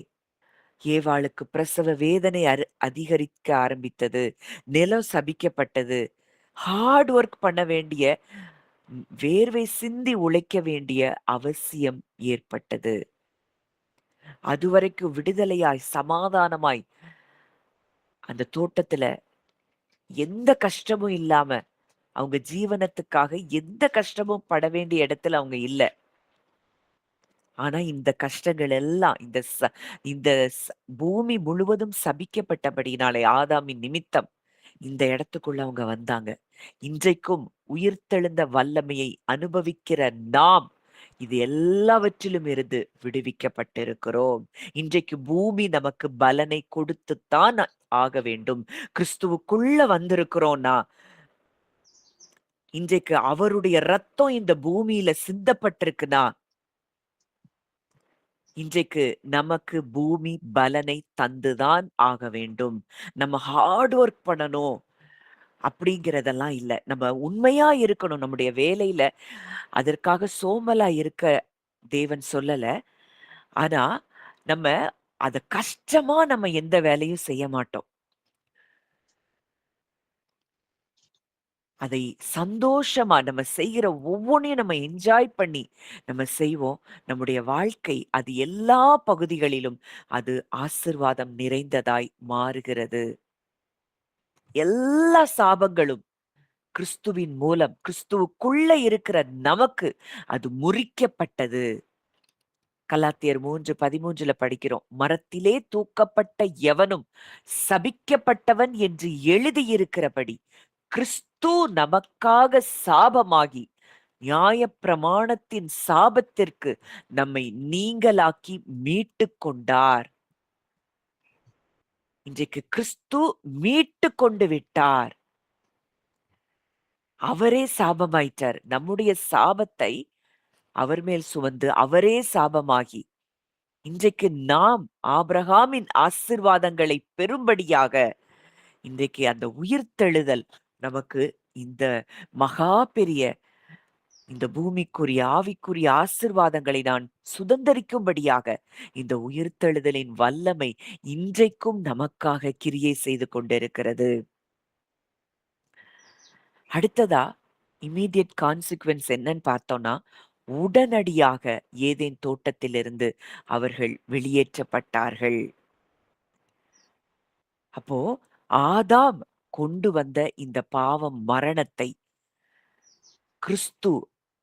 ஏவாளுக்கு பிரசவ வேதனை அதிகரிக்க ஆரம்பித்தது. நிலம் சபிக்கப்பட்டது. ஹார்ட் ஒர்க் பண்ண வேண்டிய, வேர்வை சிந்தி உழைக்க வேண்டிய அவசியம் ஏற்பட்டது. அதுவரைக்கும் விடுதலையாய் சமாதானமாய் அந்த தோட்டத்துல எந்த கஷ்டமும் இல்லாம அவங்க ஜீவனத்துக்காக எந்த கஷ்டமும் பட வேண்டிய இடத்துல அவங்க இல்ல. ஆனா இந்த கஷ்டங்கள் எல்லாம் இந்த பூமி முழுவதும் சபிக்கப்பட்டபடினாலே ஆதாமின் நிமித்தம் இந்த இடத்துக்குள்ள அவங்க வந்தாங்க. இன்றைக்கும் உயிர்த்தெழுந்த வல்லமையை அனுபவிக்கிற நாம் இது எல்லாவற்றிலும் இருந்து விடுவிக்கப்பட்டிருக்கிறோம். இன்றைக்கு பூமி நமக்கு பலனை கொடுத்துத்தான் ஆக வேண்டும். கிறிஸ்துவுக்குள்ள வந்திருக்கிறோம்னா இன்றைக்கு அவருடைய ரத்தம் இந்த பூமியில சிந்தப்பட்டிருக்குன்னா இன்றைக்கு நமக்கு பூமி பலனை தந்துதான் ஆக வேண்டும். நம்ம ஹார்ட் ஒர்க் பண்ணணும் அப்படிங்கிறதெல்லாம் இல்ல. நம்ம உண்மையா இருக்கணும் நம்முடைய வேலையில. அதற்காக சோம்பலா இருக்க தேவன் சொல்லல. ஆனா நம்ம அத கஷ்டமா நம்ம எந்த வேலையும் செய்ய மாட்டோம். அதை சந்தோஷமா நம்ம செய்கிற ஒவ்வொன்னையும் நம்ம என்ஜாய் பண்ணி நம்ம செய்வோம். நம்முடைய வாழ்க்கை அது எல்லா பகுதிகளிலும் அது ஆசிர்வாதம் நிறைந்ததாய் மாறுகிறது. எல்லா சாபங்களும் கிறிஸ்துவின் மூலம் கிறிஸ்துவுக்குள்ள இருக்கிற நமக்கு அது முறிக்கப்பட்டது. கலாத்தியர் 3:13 படிக்கிறோம். மரத்திலே தூக்கப்பட்ட எவனும் சபிக்கப்பட்டவன் என்று எழுதியிருக்கிறபடி கிறிஸ்து நமக்காக சாபமாகி நியாயப்பிரமாணத்தின் சாபத்திற்கு நம்மை நீங்களாக்கி மீட்டு கொண்டார். இன்றைக்கு கிறிஸ்து மீட்டு கொண்டு விட்டார். அவரே சாபமாயிட்டார். நம்முடைய சாபத்தை அவர் மேல் சுமந்து அவரே சாபமாகி இன்றைக்கு நாம் ஆபிரகாமின் ஆசீர்வாதங்களை பெறும்படியாக இன்றைக்கு அந்த உயிர்த்தெழுதல் நமக்கு இந்த மகா பெரிய இந்த பூமிக்குரிய ஆவிக்குரிய ஆசிர்வாதங்களை நான் சுதந்தரிக்கும்படியாக இந்த உயிர்த்தெழுதலின் வல்லமை இன்றைக்கும் நமக்காக கிரியை செய்து கொண்டிருக்கிறது. அடுத்ததா இம்மீடியட் கான்சிக்வன்ஸ் என்னன்னு பார்த்தோம்னா, உடனடியாக ஏதேன் தோட்டத்திலிருந்து அவர்கள் வெளியேற்றப்பட்டார்கள். அப்போ ஆதாம் கொண்டு வந்த இந்த பாவம் மரணத்தை கிறிஸ்து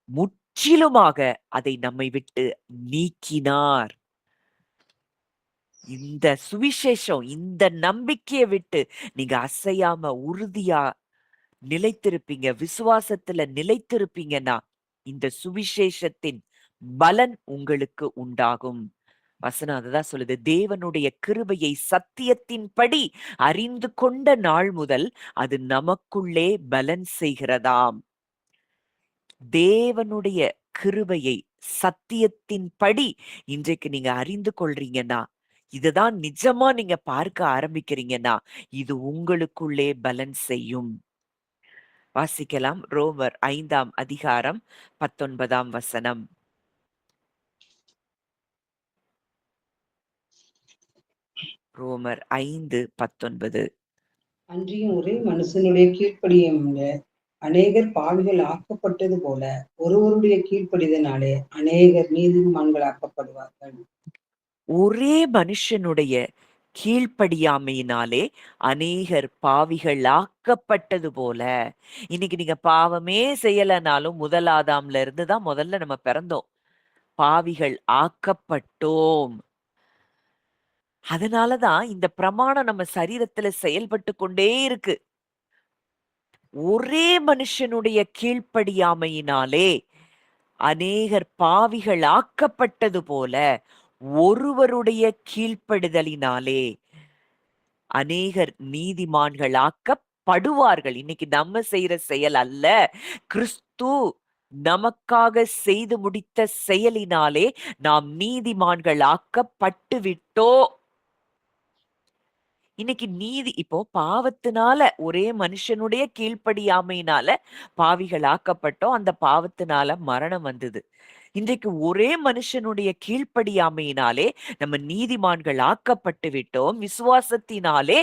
முற்றிலுமாக அதை நம்மை விட்டு நீக்கினார். இந்த சுவிசேஷம், இந்த நம்பிக்கையை விட்டு நீங்க அசையாம உறுதியா நிலைத்திருப்பீங்க, விசுவாசத்துல நிலைத்திருப்பீங்கன்னா இந்த சுவிசேஷத்தின் பலன் உங்களுக்கு உண்டாகும். வசனம் அதுதான் சொல்லுது. தேவனுடைய கிருபையை சத்தியத்தின்படி அறிந்து கொண்ட நாள் முதல் அது நமக்குள்ளே பலன் செய்கிறதாம். தேவனுடைய கிருபையை சத்தியத்தின்படி இன்றைக்கு நீங்க அறிந்து கொள்றீங்கன்னா, இதுதான் நிஜமா நீங்க பார்க்க ஆரம்பிக்கிறீங்கன்னா இது உங்களுக்குள்ளே பலன் செய்யும். வாசிக்கலாம். ரோமர் 5ஆம் அதிகாரம் 19ஆம் வசனம். ரோமர் 5:19. அன்றியும் ஒரே மனுஷனுடைய கீழ்ப்படியும் அநேகர் பாவிகள் ஆக்கப்பட்டது போல ஒருவருடைய கீழ்ப்படிதனாலே அநேகர் நீதிமான்களாக்கப்படுவார்கள். ஒரே மனுஷனுடைய கீழ்ப்படியாமையினாலே அநேகர் பாவிகள் ஆக்கப்பட்டது போல. இன்னைக்கு நீங்க பாவமே செய்யலனாலும் முதல் ஆதாம்ல இருந்து தான் முதல்ல நம்ம பிறந்தோம். பாவிகள் ஆக்கப்பட்டோம். அதனாலதான் இந்த பிரமாணம் நம்ம சரீரத்துல செயல்பட்டு கொண்டே இருக்கு. ஒரே மனுஷனுடைய கீழ்ப்படியாமையினாலே அநேகர் பாவிகள் ஆக்கப்பட்டது போல ஒருவருடைய கீழ்ப்படுதலினாலே அநேகர் நீதிமான்கள் ஆக்கப்படுவார்கள். இன்னைக்கு நம்ம செய்யற செயல் அல்ல, கிறிஸ்து நமக்காக செய்து முடித்த செயலினாலே நாம் நீதிமான்கள் ஆக்கப்பட்டு விட்டோ. இன்னைக்கு நீதி இப்போ பாவத்தினால ஒரே மனுஷனுடைய கீழ்ப்படியாமையினால பாவிகள் ஆக்கப்பட்டோம். அந்த பாவத்தினால மரணம் வந்தது. இன்றைக்கு ஒரே மனுஷனுடைய கீழ்ப்படியாமையினாலே நம்ம நீதிமான்கள் ஆக்கப்பட்டு விட்டோம். விசுவாசத்தினாலே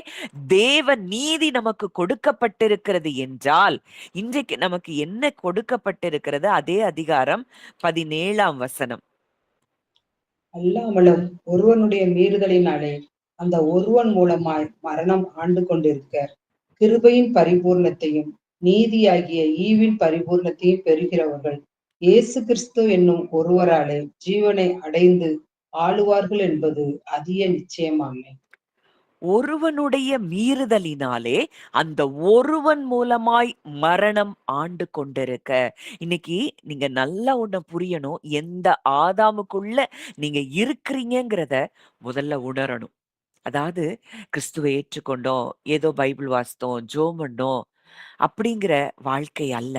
தேவ நீதி நமக்கு கொடுக்கப்பட்டிருக்கிறது என்றால், இன்றைக்கு நமக்கு என்ன கொடுக்கப்பட்டிருக்கிறது? அதே அதிகாரம் 17ஆம் வசனம். அல்லாமலும் ஒருவனுடைய மீறுதலினாலே அந்த ஒருவன் மூலமாய் மரணம் ஆண்டு கொண்டிருக்க, கிருபையின் பரிபூர்ணத்தையும் நீதியாகிய ஈவின் பரிபூர்ணத்தையும் பெறுகிறவர்கள் இயேசு கிறிஸ்து என்னும் ஒருவராலே ஜீவனை அடைந்து ஆளுவார்கள் என்பது அதிக நிச்சயமாமே. ஒருவனுடைய மீறுதலினாலே அந்த ஒருவன் மூலமாய் மரணம் ஆண்டு கொண்டிருக்க. இன்னைக்கு நீங்க நல்லா ஒண்ண புரியணும். எந்த ஆதாமுக்குள்ள நீங்க இருக்கிறீங்கங்கிறத முதல்ல உணரணும். அதாவது கிறிஸ்துவை ஏற்றுக்கொண்டோம், ஏதோ பைபிள் வாசித்தோம், ஜெபம் பண்ணோம் அப்படிங்கிற வாழ்க்கை அல்ல.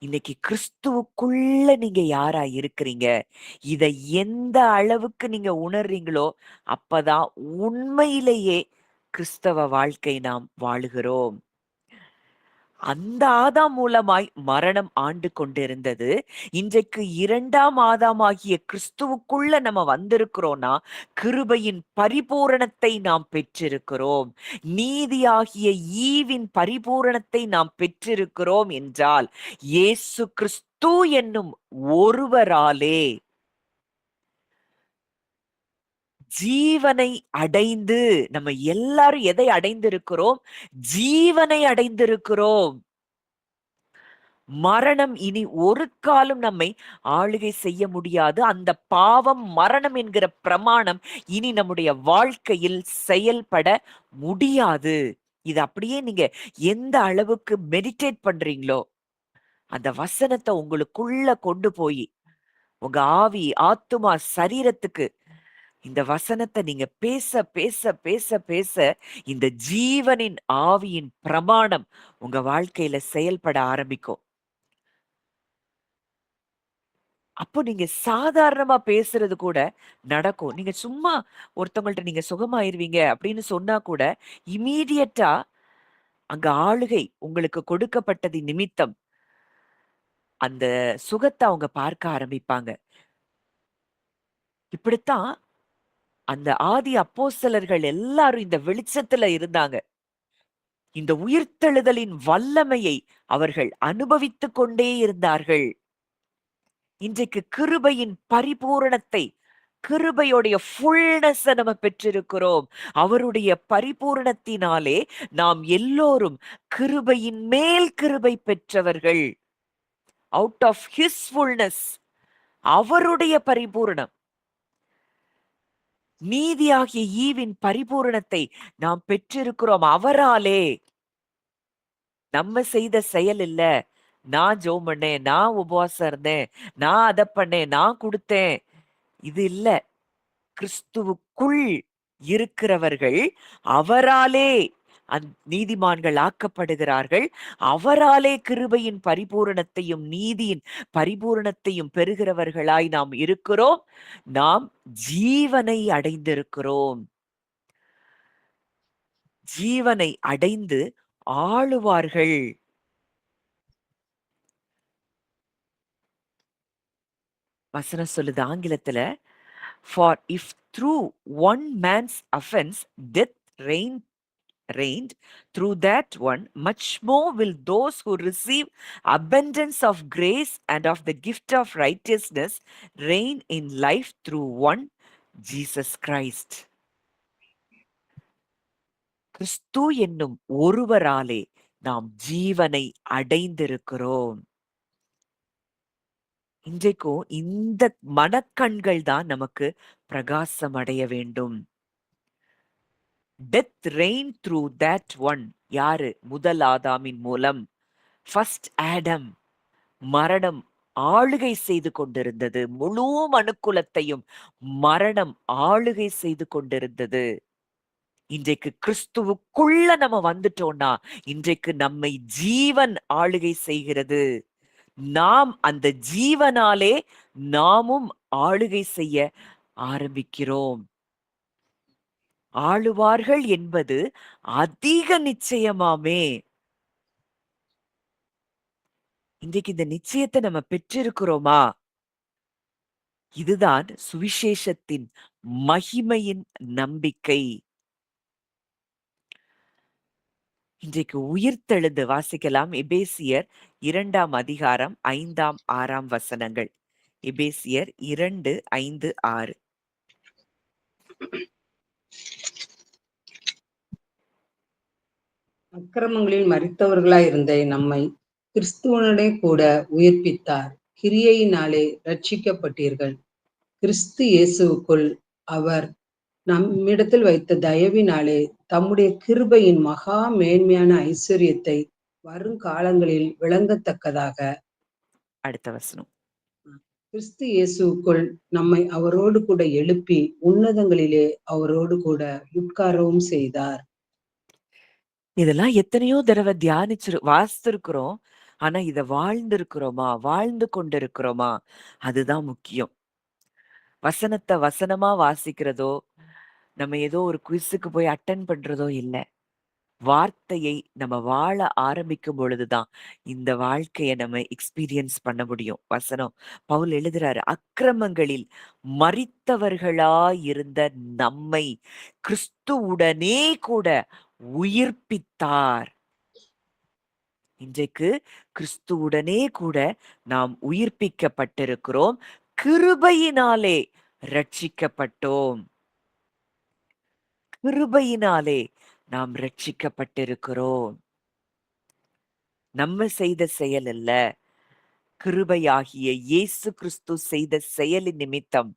இன்னைக்கு கிறிஸ்துவுக்குள்ள நீங்க யாரா இருக்கிறீங்க? இத எந்த அளவுக்கு நீங்க உணர்றீங்களோ, அப்பதான் உண்மையிலேயே கிறிஸ்தவ வாழ்க்கை நாம் வாழுகிறோம். அந்த ஆதாம் மூலமாய் மரணம் ஆண்டு கொண்டிருந்தது. இன்றைக்கு 2ஆம் ஆதாமாகிய கிறிஸ்துவுக்குள்ள நம்ம வந்திருக்கிறோம்னா, கிருபையின் பரிபூரணத்தை நாம் பெற்றிருக்கிறோம். நீதியாகிய ஈவின் பரிபூரணத்தை நாம் பெற்றிருக்கிறோம் என்றால், இயேசு கிறிஸ்து என்னும் ஒருவராலே ஜீவனை அடைந்து, நம்ம எல்லாரும் எதை அடைந்திருக்கிறோம்? ஜீவனை அடைந்திருக்கிறோம். மரணம் இனி ஒரு காலும் நம்மை ஆளுகை செய்ய முடியாது. அந்த பாவம், மரணம் என்கிற பிரமாணம் இனி நம்முடைய வாழ்க்கையில் செயல்பட முடியாது. இது அப்படியே நீங்க எந்த அளவுக்கு மெடிடேட் பண்றீங்களோ, அந்த வசனத்த உங்களுக்குள்ள கொண்டு போயி, உங்க ஆவி, ஆத்துமா, சரீரத்துக்கு இந்த வசனத்த நீங்க பேச, பேச, பேச, பேச இந்த ஜீவனின் ஆவியின் பிரமாணம் உங்க வாழ்க்கையில செயல்பட ஆரம்பிக்கும். அப்போ நீங்க சாதாரணமா பேசுறது கூட நடக்கும். நீங்க சும்மா ஒருத்தவங்கள்ட்ட நீங்க சுகமாயிருவீங்க அப்படின்னு சொன்னா கூட, இம்மீடியட்டா அங்க ஆளுகை உங்களுக்கு கொடுக்கப்பட்டது நிமித்தம், அந்த சுகத்த அவங்க பார்க்க ஆரம்பிப்பாங்க. இப்படித்தான் அந்த ஆதி அப்போஸ்தலர்கள் எல்லாரும் இந்த வெளிச்சத்துல இருந்தாங்க. இந்த உயிர்த்தெழுதலின் வல்லமையை அவர்கள் அனுபவித்துக் கொண்டே இருந்தார்கள். இன்றைக்கு கிருபையின் பரிபூரணத்தை, கிருபையுடைய ஃபுல்னஸ் நம்ம பெற்றிருக்கிறோம். அவருடைய பரிபூரணத்தினாலே நாம் எல்லோரும் கிருபையின் மேல் கிருபை பெற்றவர்கள். அவுட் ஆஃப் ஹிஸ் ஃபுல்னஸ், அவருடைய பரிபூரணம், நீதியாகிய ஈவின் பரிபூரணத்தை நாம் பெற்றிருக்கிறோம் அவராலே. நம்ம செய்த செயல் இல்ல. நான் ஜெபம் பண்ணேன், நான் உபவாசம் இருந்தேன், நான் அத பண்ணேன், நான் குடுத்தேன். இது இல்ல. கிறிஸ்துவுக்குள் இருக்கிறவர்கள் அவராலே நீதிமான்கள் ஆக்கப்படுகிறார்கள். அவராலே கிருபையின் பரிபூரணத்தையும் நீதியின் பரிபூரணத்தையும் பெறுகிறவர்களாய் நாம் இருக்கிறோம். நாம் ஜீவனை அடைந்திருக்கிறோம். ஜீவனை அடைந்து ஆளுவார்கள். வசனம் சொல்லுது ஆங்கிலத்துல, For if through one man's offense death reigned, through that one, much more will those who receive abundance of grace and of the gift of righteousness reign in life through one Jesus Christ. கிறிஸ்து என்னும் ஒருவராலே நாம் ஜீவனை அடைந்திருக்கிறோம். இன்றைக்கும் இந்த மனக்கண்கள் தான் நமக்கு பிரகாசம் அடைய வேண்டும். Death rain through that one. யாரு? முதல் ஆதாமின் மூலம். First Adam. மரணம் ஆளுகை செய்து கொண்டிருந்தது. முழு மனுக்குலத்தையும் மரணம் ஆளுகை செய்து கொண்டிருந்தது. இன்றைக்கு கிறிஸ்துவுக்குள்ள நம்ம வந்துட்டோம்னா, இன்றைக்கு நம்மை ஜீவன் ஆளுகை செய்கிறது. நாம் அந்த ஜீவனாலே நாமும் ஆளுகை செய்ய ஆரம்பிக்கிறோம். ஆளுவார்கள் என்பது அதிக நிச்சயமாமே. இன்றைக்கு இந்த நிச்சயத்தை நம்ம பெற்றிருக்கிறோமா? இதுதான் சுவிசேஷத்தின் மகிமையின் நம்பிக்கை. இன்றைக்கு உயிர்த்தெழுந்து வாசிக்கலாம். எபேசியர் 2ஆம் அதிகாரம் 5ஆம் 6ஆம் வசனங்கள். எபேசியர் 2, 5, 6. அக்கிரமங்களில் மரித்தவர்களாய் இருந்த நம்மை கிறிஸ்துவனுடனே கூட உயிர்ப்பித்தார். கிரியையினாலே ரட்சிக்கப்பட்டீர்கள். கிறிஸ்து இயேசுவுக்குள் அவர் நம்மிடத்தில் வைத்த தயவினாலே தம்முடைய கிருபையின் மகா மேன்மையான ஐஸ்வர்யத்தை வருங்காலங்களில் விளங்கத்தக்கதாக அடுத்த வசனம். கிறிஸ்து இயேசுவுக்குள் நம்மை அவரோடு கூட எழுப்பி உன்னதங்களிலே அவரோடு கூட உட்காரவும் செய்தார். இதெல்லாம் எத்தனையோ தடவை வாசித்திருக்கிறோம். ஆனா இத வாழ்ந்திருக்கிறோமா? வாழ்ந்து கொண்டிருக்கிறோமா? அதுதான் முக்கியம். வசனத்தை வசனமா வாசிக்கிறதோ, நம்ம ஏதோ ஒரு குவிஸுக்கு போய் அட்டெண்ட் பண்றதோ இல்ல. வார்த்தையை நம்ம வாழ ஆரம்பிக்கும் பொழுதுதான் இந்த வாழ்க்கைய நம்ம எக்ஸ்பீரியன்ஸ் பண்ண முடியும். வசனம் பவுல் எழுதுறாரு, அக்கிரமங்களில் மரித்தவர்களாயிருந்த நம்மை கிறிஸ்துவுடனே கூட உயிர்ப்பித்தார். இன்றைக்கு கிறிஸ்துவுடனே கூட நாம் உயிர்ப்பிக்கப்பட்டிருக்கிறோம். கிருபையினாலே ரட்சிக்கப்பட்டோம். கிருபையினாலே நாம் ரட்சிக்கப்பட்டிருக்கிறோம். நம்ம செய்த செயல் அல்ல. கிருபையாகிய இயேசு கிறிஸ்து செய்த செயலின் நிமித்தம்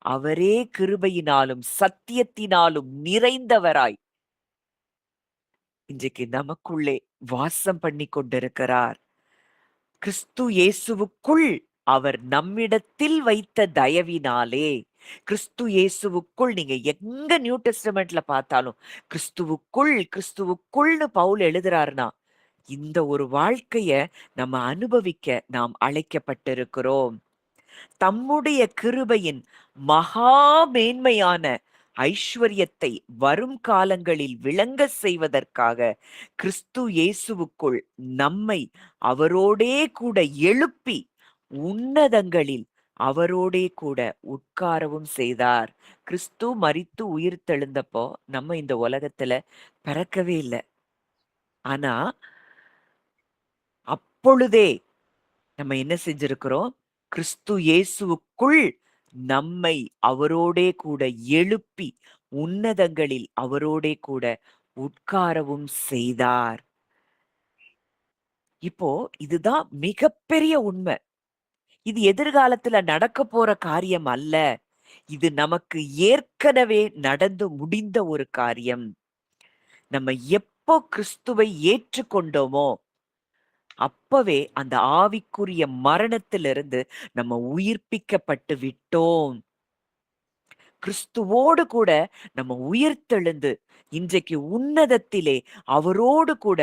அவரே கிருபையினாலும் சத்தியத்தினாலும் நிறைந்தவராய் இன்றைக்கு நமக்குள்ளே வாசம் பண்ணி கொண்டிருக்கிறார். கிறிஸ்து இயேசுவுக்குள் அவர் நம்மிடத்தில் வைத்த தயவினாலே, கிறிஸ்து இயேசுவுக்குள் நீங்க எங்க நியூ டெஸ்டமெண்ட்ல பார்த்தாலும் கிறிஸ்துவுக்குள்னு பவுல் எழுதுறாருன்னா, இந்த ஒரு வாழ்க்கைய நம்ம அனுபவிக்க நாம் அழைக்கப்பட்டிருக்கிறோம். தம்முடைய கிருபையின் மகா மேன்மையான ஐஸ்வர்யத்தை வரும் காலங்களில் விளங்க செய்வதற்காக கிறிஸ்து இயேசுவுக்குள் நம்மை அவரோடே கூட எழுப்பி உன்னதங்களில் அவரோடே கூட உட்காரவும் செய்தார். கிறிஸ்து மரித்து உயிர்த்தெழுந்தப்போ நம்ம இந்த உலகத்துல பிறக்கவே இல்லை. ஆனா அப்பொழுதே நம்ம என்ன செஞ்சிருக்கிறோம்? கிறிஸ்து இயேசுவுக்குள் நம்மை அவரோடே கூட எழுப்பி உன்னதங்களில் அவரோடே கூட உட்காரவும் செய்தார். இப்போ இதுதான் மிகப்பெரிய உண்மை. இது எதிர்காலத்துல நடக்க போற காரியம் அல்ல. இது நமக்கு ஏற்கனவே நடந்து முடிந்த ஒரு காரியம். நம்ம எப்போ கிறிஸ்துவை ஏற்றுக்கொண்டோமோ அப்பவே அந்த ஆவிக்குரிய மரணத்திலிருந்து நம்ம உயிர்ப்பிக்கப்பட்டு விட்டோம். கிறிஸ்துவோடு கூட நம்ம உயிர்த்தெழுந்து இன்றைக்கு உன்னதத்திலே அவரோடு கூட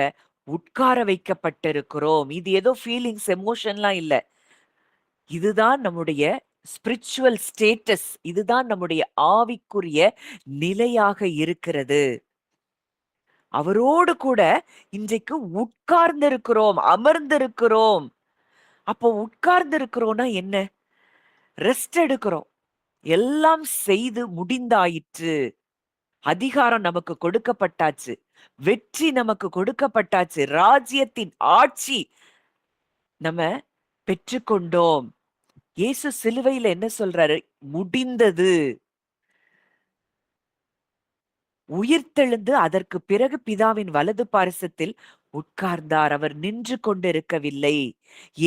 உட்கார வைக்கப்பட்டிருக்கிறோம். இது ஏதோ ஃபீலிங்ஸ் எமோஷன்லாம் இல்ல. இதுதான் நம்முடைய ஸ்பிரிச்சுவல் ஸ்டேட்டஸ். இதுதான் நம்முடைய ஆவிக்குரிய நிலையாக இருக்கிறது. அவரோடு கூட இன்றைக்கு உட்கார்ந்திருக்கிறோம், அமர்ந்திருக்கிறோம். அப்போ உட்கார்ந்திருக்கிறோம்னா என்ன? ரெஸ்ட் எடுக்கிறோம். எல்லாம் செய்து முடிந்தாயிற்று. அதிகாரம் நமக்கு கொடுக்கப்பட்டாச்சு. வெற்றி நமக்கு கொடுக்கப்பட்டாச்சு. ராஜ்யத்தின் ஆட்சி நம்ம பெற்றுக்கொண்டோம். இயேசு சிலுவையில என்ன சொல்றாரு? முடிந்தது. உயிர்த்தெழுந்து அதற்கு பிறகு பிதாவின் வலது பாரிசத்தில் உட்கார்ந்தார். அவர் நின்று கொண்டிருக்கவில்லை.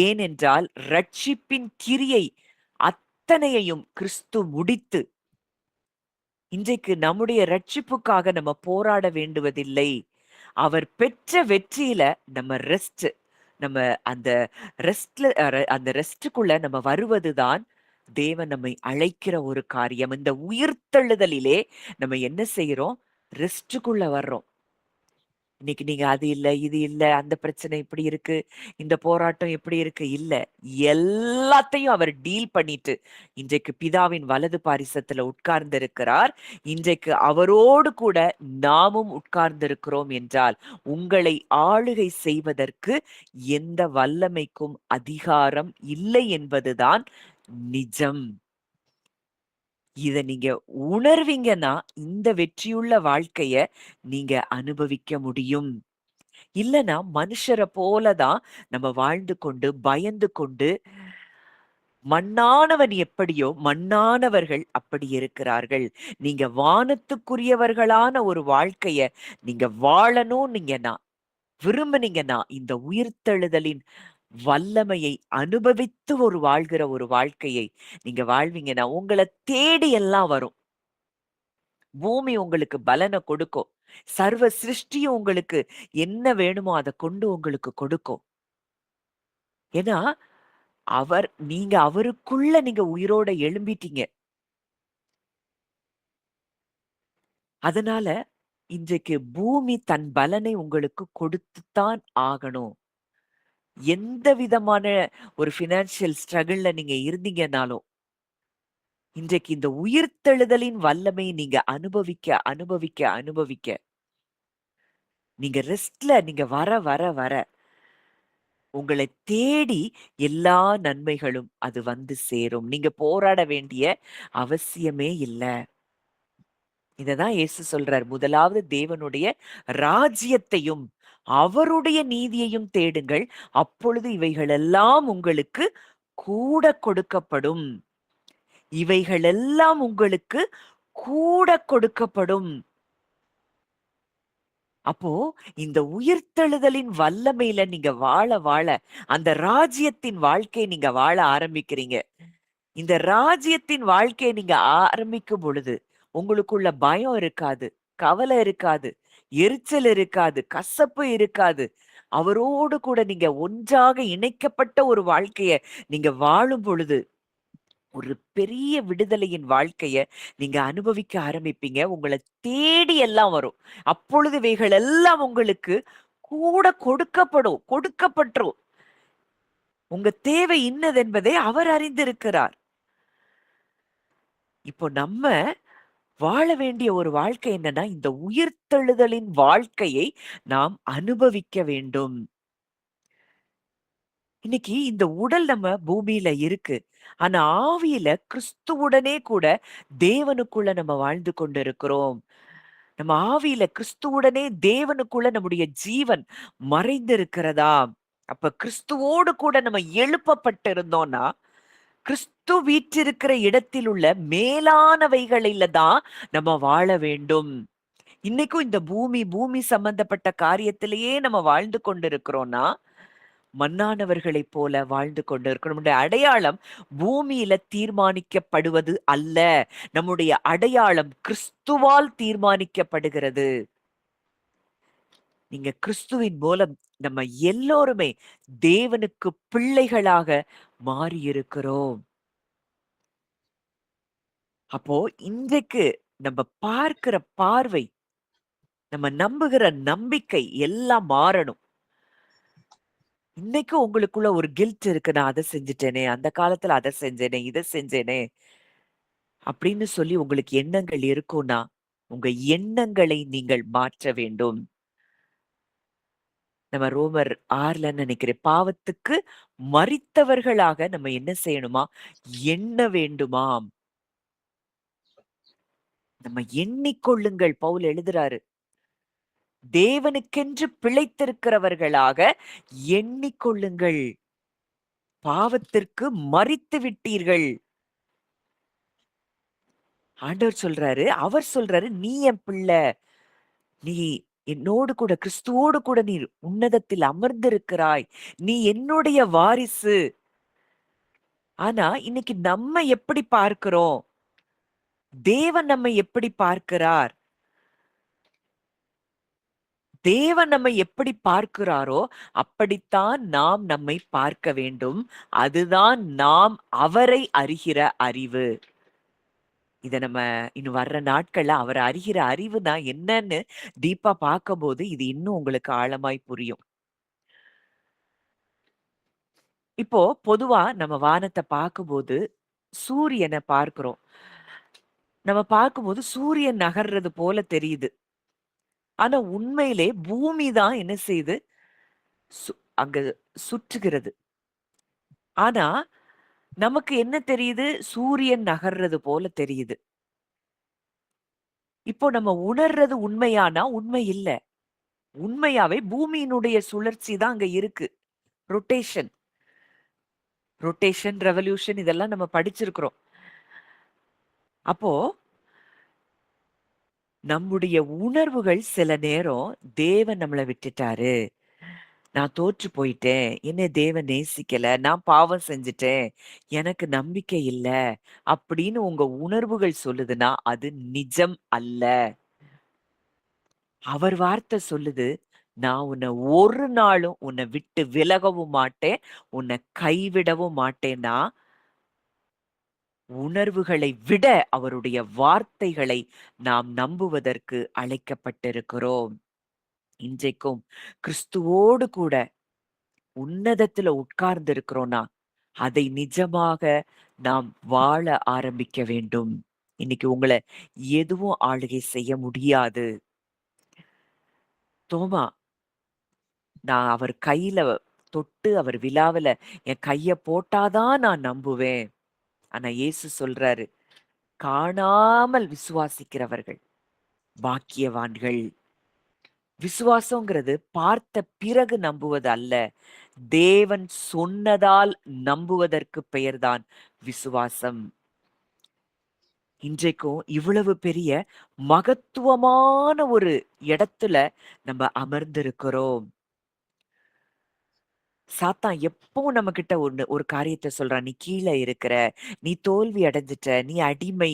ஏனென்றால் ரட்சிப்பின் கிரியை அத்தனையையும் கிறிஸ்து முடித்து இன்றைக்கு நம்முடைய ரட்சிப்புக்காக நம்ம போராட வேண்டுவதில்லை. அவர் பெற்ற வெற்றியில நம்ம ரெஸ்ட், நம்ம அந்த அந்த ரெஸ்டுக்குள்ள நம்ம வருவதுதான் தேவன் நம்மை அழைக்கிற ஒரு காரியம். இந்த உயிர்த்தெழுதலிலே நம்ம என்ன செய்யறோம்? ரெஸ்டுக்குள்ள வர்றோம். இன்னைக்கு நீங்க அது இல்ல, இது இல்ல, அந்த பிரச்சனை இப்படி இருக்கு, இந்த போராட்டம் எப்படி இருக்கு, இல்ல. எல்லாத்தையும் அவர் டீல் பண்ணிட்டு, இன்றைக்கு பிதாவின் வலது பாரிசத்துல உட்கார்ந்திருக்கிறார். இன்றைக்கு அவரோடு கூட நாமும் உட்கார்ந்திருக்கிறோம் என்றால், உங்களை ஆளுகை செய்வதற்கு எந்த வல்லமைக்கும் அதிகாரம் இல்லை என்பதுதான் நிஜம். இத நீங்க உணர்வீங்கன்னா, இந்த வெற்றியுள்ள வாழ்க்கைய நீங்க அனுபவிக்க முடியும். இல்லன்னா மனுஷர போல தான் நம்ம வாழ்ந்து கொண்டு, பயந்து கொண்டு, மண்ணானவன் எப்படியோ மண்ணானவர்கள் அப்படி இருக்கிறார்கள். நீங்க வானத்துக்குரியவர்களான ஒரு வாழ்க்கைய நீங்க வாழணும்னீங்கன்னா, விரும்புனீங்கன்னா, இந்த உயிர்த்தெழுதலின் வல்லமையை அனுபவித்து வாழ்கிற ஒரு வாழ்க்கையை நீங்க வாழ்வீங்கன்னா, உங்கள தேடி எல்லாம் வரும். பூமி உங்களுக்கு பலன கொடுக்கும். சர்வ சிருஷ்டியும் உங்களுக்கு என்ன வேணுமோ அத கொண்டு உங்களுக்கு கொடுக்கும். ஏன்னா, நீங்க அவருக்குள்ள நீங்க உயிரோட எழும்பிட்டீங்க. அதனால இன்றைக்கு பூமி தன் பலனை உங்களுக்கு கொடுத்துத்தான் ஆகணும். எந்த விதமான ஒரு பினான்சியல் ஸ்ட்ரகிள்ல நீங்க இருந்தீங்கன்னாலும், இன்றைக்கு இந்த உயிர்த்தெழுதலின் வல்லமை நீங்க அனுபவிக்க, நீங்க ரெஸ்ட்ல நீங்க வர உங்களை தேடி எல்லா நன்மைகளும் அது வந்து சேரும். நீங்க போராட வேண்டிய அவசியமே இல்ல. இததான் இயேசு சொல்றார். முதலாவது தேவனுடைய ராஜ்யத்தையும், அவருடைய நீதியையும் தேடுங்கள். அப்பொழுது இவைகளெல்லாம் உங்களுக்கு கூட கொடுக்கப்படும். இவைகளெல்லாம் உங்களுக்கு கூட கொடுக்கப்படும். அப்போ இந்த உயிர்த்தெழுதலின் வல்லமையில நீங்க வாழ, அந்த ராஜ்யத்தின் வாழ்க்கையை நீங்க வாழ ஆரம்பிக்கிறீங்க. இந்த ராஜ்யத்தின் வாழ்க்கையை நீங்க ஆரம்பிக்கும் பொழுது, உங்களுக்குள்ள பயம் இருக்காது, கவலை இருக்காது, எரிச்சல் இருக்காது, கசப்பு இருக்காது. அவரோடு கூட நீங்க ஒன்றாக இணைக்கப்பட்ட ஒரு வாழ்க்கைய நீங்க வாழும் பொழுது, ஒரு பெரிய விடுதலையின் வாழ்க்கைய நீங்க அனுபவிக்க ஆரம்பிப்பீங்க. உங்கள தேடி எல்லாம் வரும். அப்பொழுது இவைகள் எல்லாம் உங்களுக்கு கூட கொடுக்கப்பட்டுரும். உங்க தேவை இன்னதென்பதை அவர் அறிந்திருக்கிறார். இப்போ நம்ம வாழ வேண்டிய ஒரு வாழ்க்கை என்னன்னா, இந்த உயிர்த்தெழுதலின் வாழ்க்கையை நாம் அனுபவிக்க வேண்டும். இன்னைக்கு இந்த உடல் நம்ம பூமியில இருக்கு. ஆனா ஆவியில கிறிஸ்துவுடனே கூட தேவனுக்குள்ள நம்ம வாழ்ந்து கொண்டிருக்கிறோம். நம்ம ஆவியில கிறிஸ்துவுடனே தேவனுக்குள்ள நம்முடைய ஜீவன் மறைந்திருக்கிறதாம். அப்ப கிறிஸ்துவோடு கூட நம்ம எழுப்பப்பட்டிருந்தோம்னா, கிறிஸ்து வீற்றிருக்கிற இடத்தில் உள்ள மேலானவைகளில தான் நம்ம வாழ வேண்டும். இன்னைக்கும் இந்த பூமி சம்பந்தப்பட்ட காரியத்திலேயே நம்ம வாழ்ந்து கொண்டிருக்கிறோம்னா, மண்ணானவர்களைப் போல வாழ்ந்து கொண்டிருக்கிறோம். நம்முடைய அடையாளம் பூமியில தீர்மானிக்கப்படுவது அல்ல. நம்முடைய அடையாளம் கிறிஸ்துவால் தீர்மானிக்கப்படுகிறது. நீங்க கிறிஸ்துவின் மூலம் நம்ம எல்லோருமே தேவனுக்கு பிள்ளைகளாக மாறியிருக்கிறோம். அப்போ இன்றைக்கு நம்ம பார்க்கிற பார்வை, நம்ம நம்புகிற நம்பிக்கை எல்லாம் மாறணும். இன்னைக்கும் உங்களுக்குள்ள ஒரு கில்ட் இருக்கு. நான் அத செஞ்சுட்டேனே, அந்த காலத்துல அத செஞ்சேனே, இத செஞ்சேனே அப்படின்னு சொல்லி உங்களுக்கு எண்ணங்கள் இருக்கும்னா, உங்க எண்ணங்களை நீங்கள் மாற்ற வேண்டும். நம்ம ரோமர் 6ல நினைக்கிறேன். பாவத்துக்கு மரித்தவர்களாக நம்ம என்ன செய்யணுமா? எண்ண வேண்டுமாம். நம்ம எண்ணிக்கொள்ளுங்கள். பவுல் எழுதுறாரு. தேவனுக்கென்று பிழைத்திருக்கிறவர்களாக எண்ணிக்கொள்ளுங்கள். பாவத்திற்கு மரித்து விட்டீர்கள். ஆண்டவர் சொல்றாரு, அவர் சொல்றாரு, நீ என் பிள்ளை. நீ என்னோடு கூட கிறிஸ்துவோடு கூட நீ உன்னதத்தில் அமர்ந்திருக்கிறாய். நீ என்னுடைய வாரிசு. ஆனா இன்னைக்கு நம்ம எப்படி பார்க்கிறோம்? தேவன் நம்மை எப்படி பார்க்கிறார்? தேவன் நம்மை எப்படி பார்க்கிறாரோ அப்படித்தான் நாம் நம்மை பார்க்க வேண்டும். அதுதான் நாம் அவரை அறிகிற அறிவு. இத நம்ம இன்னும் வர்ற நாட்கள்ல அவர அறிகிற அறிவுனா என்னன்னு டீப்பா பார்க்கும்போது, இது இன்னும் உங்களுக்கு ஆழமாய் புரியும். இப்போ பொதுவா நம்ம வானத்த பார்க்கும்போது, சூரியன பார்க்கிறோம். நம்ம பார்க்கும்போது சூரியன் நகர்றது போல தெரியுது. ஆனா உண்மையிலே பூமி தான் என்ன செய்யுது? சு அங்க சுற்றுகிறது. ஆனா, நமக்கு என்ன தெரியுது? சூரியன் நகர்றது போல தெரியுது. இப்போ நம்ம உணர்றது உண்மையானா, உண்மை இல்ல. உண்மையாவே பூமியினுடைய சுழற்சி தான் அங்க இருக்கு. ரொட்டேஷன். ரொட்டேஷன், ரெவல்யூஷன் இதெல்லாம் நம்ம படிச்சிருக்கிறோம். அப்போ நம்முடைய உணர்வுகள் சில நேரம் தேவன் நம்மள விட்டுட்டாரு. நான் தோற்று போயிட்டேன். என்னை தேவன் நேசிக்கல. நான் பாவம் செஞ்சுட்டேன். எனக்கு நம்பிக்கை இல்ல. அப்படின்னு உங்க உணர்வுகள் சொல்லுதுன்னா, அது நிஜம் அல்ல. அவர் வார்த்தை சொல்லுது, நான் உன்ன ஒரு நாளும் உன்ன விட்டு விலகவும் மாட்டேன். உன்ன கைவிடவும் மாட்டேன்னா, உணர்வுகளை விட அவருடைய வார்த்தைகளை நாம் நம்புவதற்கு அழைக்கப்பட்டிருக்கிறோம். இன்றைக்கும் கிறிஸ்துவோடு கூட உன்னதத்துல உட்கார்ந்து இருக்கிறோம்னா, அதை நிஜமாக நாம் வாழ ஆரம்பிக்க வேண்டும். இன்னைக்கு உங்கள எதுவும் ஆளுகை செய்ய முடியாது. தோமா, நான் அவர் கையில தொட்டு அவர் விழாவுல என் கைய போட்டா தான் நான் நம்புவேன். ஆனா இயேசு சொல்றாரு, காணாமல் விசுவாசிக்கிறவர்கள் பாக்கியவான்கள். விசுவாசங்கிறது பார்த்த பிறகு நம்புவது அல்ல. தேவன் சொன்னதால் நம்புவதற்கு பெயர்தான் விசுவாசம். இன்றைக்கும் இவ்வளவு பெரிய மகத்துவமான ஒரு இடத்துல நம்ம அமர்ந்திருக்கிறோம். சாத்தான் எப்பவும் நம்மகிட்ட ஒரு காரியத்த சொல்றான். நீ கீழ இருக்கிற, நீ தோல்வி அடைஞ்சுட்ட, நீ அடிமை.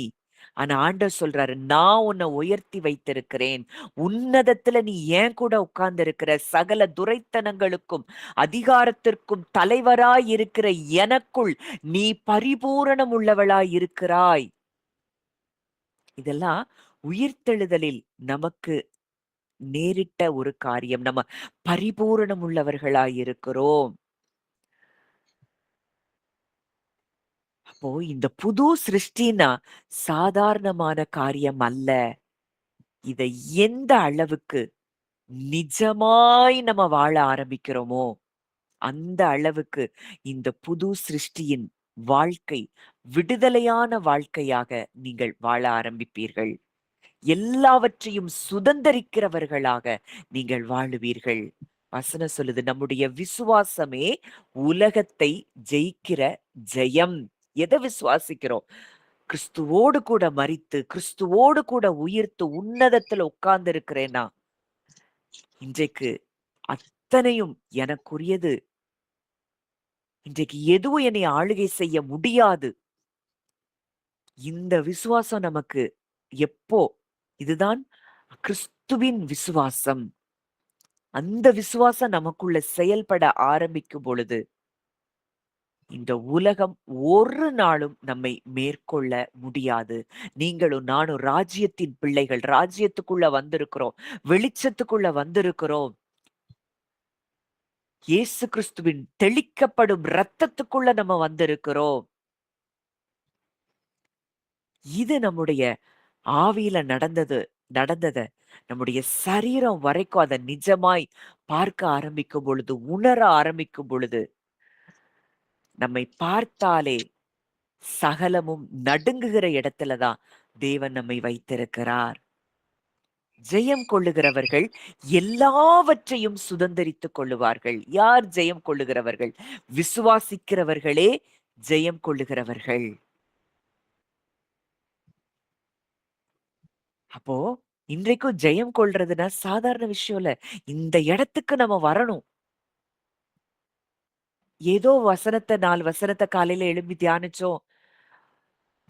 ஆனா ஆண்டவர் சொல்றாரு, நான் உன்னை உயர்த்தி வைத்திருக்கிறேன். உன்னதத்துல நீ ஏன் கூட உட்கார்ந்து இருக்கிற சகல துரைத்தனங்களுக்கும் அதிகாரத்திற்கும் தலைவராய் இருக்கிற எனக்குள் நீ பரிபூரணம் உள்ளவளாய் இருக்கிறாய். இதெல்லாம் உயிர்த்தெழுதலில் நமக்கு நேரிட்ட ஒரு காரியம். நம்ம பரிபூரணம் உள்ளவர்களாய் இருக்கிறோம். அப்போ இந்த புது சிருஷ்டினா சாதாரணமான காரியம் அல்ல. இத எந்த அளவுக்கு நிஜமாய் நம்ம வாழ ஆரம்பிக்கிறோமோ, அந்த அளவுக்கு இந்த புது சிருஷ்டியின் வாழ்க்கை விடுதலையான வாழ்க்கையாக நீங்கள் வாழ ஆரம்பிப்பீர்கள். எல்லாவற்றையும் சுதந்தரிக்கிறவர்களாக நீங்கள் வாழுவீர்கள். வசனம் சொல்லுது, நம்முடைய விசுவாசமே உலகத்தை ஜெயிக்கிற ஜெயம். எதை விசுவாசிக்கிறோம்? கிறிஸ்துவோடு கூட மரித்து, கிறிஸ்துவோடு கூட உயிர்த்து உன்னதத்துல உட்கார்ந்து இருக்கிறேனா, இன்றைக்கு அத்தனையும் எனக்குரியது. இன்றைக்கு எதுவும் என்னை ஆளுகை செய்ய முடியாது. இந்த விசுவாசம் நமக்கு எப்போ? இதுதான் கிறிஸ்துவின் விசுவாசம். அந்த விசுவாசம் நமக்குள்ள செயல்பட ஆரம்பிக்கும் பொழுது, இந்த உலகம் ஒரு நாளும் நம்மை மேற்கொள்ள முடியாது. நீங்களும் நானும் ராஜ்யத்தின் பிள்ளைகள். ராஜ்யத்துக்குள்ள வந்திருக்கிறோம். வெளிச்சத்துக்குள்ள வந்திருக்கிறோம். இயேசு கிறிஸ்துவின் தெளிக்கப்படும் இரத்தத்துக்குள்ள நம்ம வந்திருக்கிறோம். இது நம்முடைய ஆவியில நடந்தத நம்முடைய சரீரம் வரைக்கும் அத நிஜமாய் பார்க்க ஆரம்பிக்கும் பொழுது, உணர ஆரம்பிக்கும் பொழுது, நம்மை பார்த்தாலே சகலமும் நடுங்குகிற இடத்துல தான் தேவன் நம்மை வைத்திருக்கிறார். ஜெயம் கொள்ளுகிறவர்கள் எல்லாவற்றையும் சுதந்தரித்துக் கொள்ளுவார்கள். யார் ஜெயம் கொள்ளுகிறவர்கள்? விசுவாசிக்கிறவர்களே ஜெயம் கொள்ளுகிறவர்கள். அப்போ இன்றைக்கும் ஜெயம் கொள்றதுன்னா சாதாரண விஷயம் இல்ல. இந்த இடத்துக்கு நம்ம வரணும். ஏதோ வசனத்த 4 வசனத்த காலையில எழும்பி தியானிச்சோம்,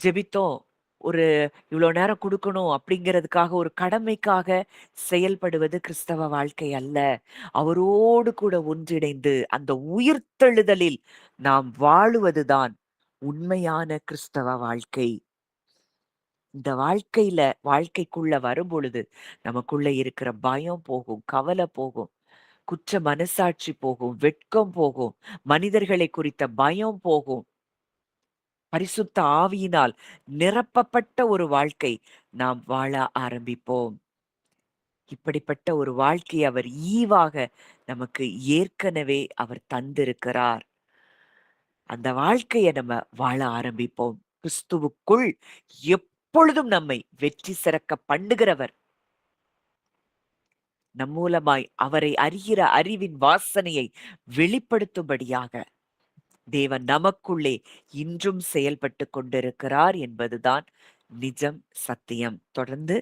ஜெபித்தோம். ஒரு இவ்ளோ நேரம் குடுக்கணும் அப்படிங்கிறதுக்காக, ஒரு கடமைக்காக செயல்படுவது கிறிஸ்தவ வாழ்க்கை அல்ல. அவரோடு கூட ஒன்றிணைந்து அந்த உயிர்த்தெழுதலில் நாம் வாழுவதுதான் உண்மையான கிறிஸ்தவ வாழ்க்கை. இந்த வாழ்க்கைக்குள்ள வரும்பொழுது நமக்குள்ள இருக்கிற பயம் போகும், கவலை போகும், குற்ற மனசாட்சி போகும், வெட்கம் போகும், மனிதர்களை குறித்த பயம் போகும். பரிசுத்த ஆவியினால் நிரப்பப்பட்ட ஒரு வாழ்க்கை நாம் வாழ ஆரம்பிப்போம். இப்படிப்பட்ட ஒரு வாழ்க்கையை அவர் ஈவாக நமக்கு ஏற்கனவே அவர் தந்திருக்கிறார். அந்த வாழ்க்கைய நம்ம வாழ ஆரம்பிப்போம். கிறிஸ்துவுக்குள் எப்பொழுதும் நம்மை வெற்றி சிறக்க பண்ணுகிறவர். நம் மூலமாய் அவரை அறிகிற அறிவின் வாசனையை வெளிப்படுத்தும்படியாக தேவன் நமக்குள்ளே இன்றும் செயல்பட்டு கொண்டிருக்கிறார் என்பதுதான் நிஜம், சத்தியம். தொடர்ந்து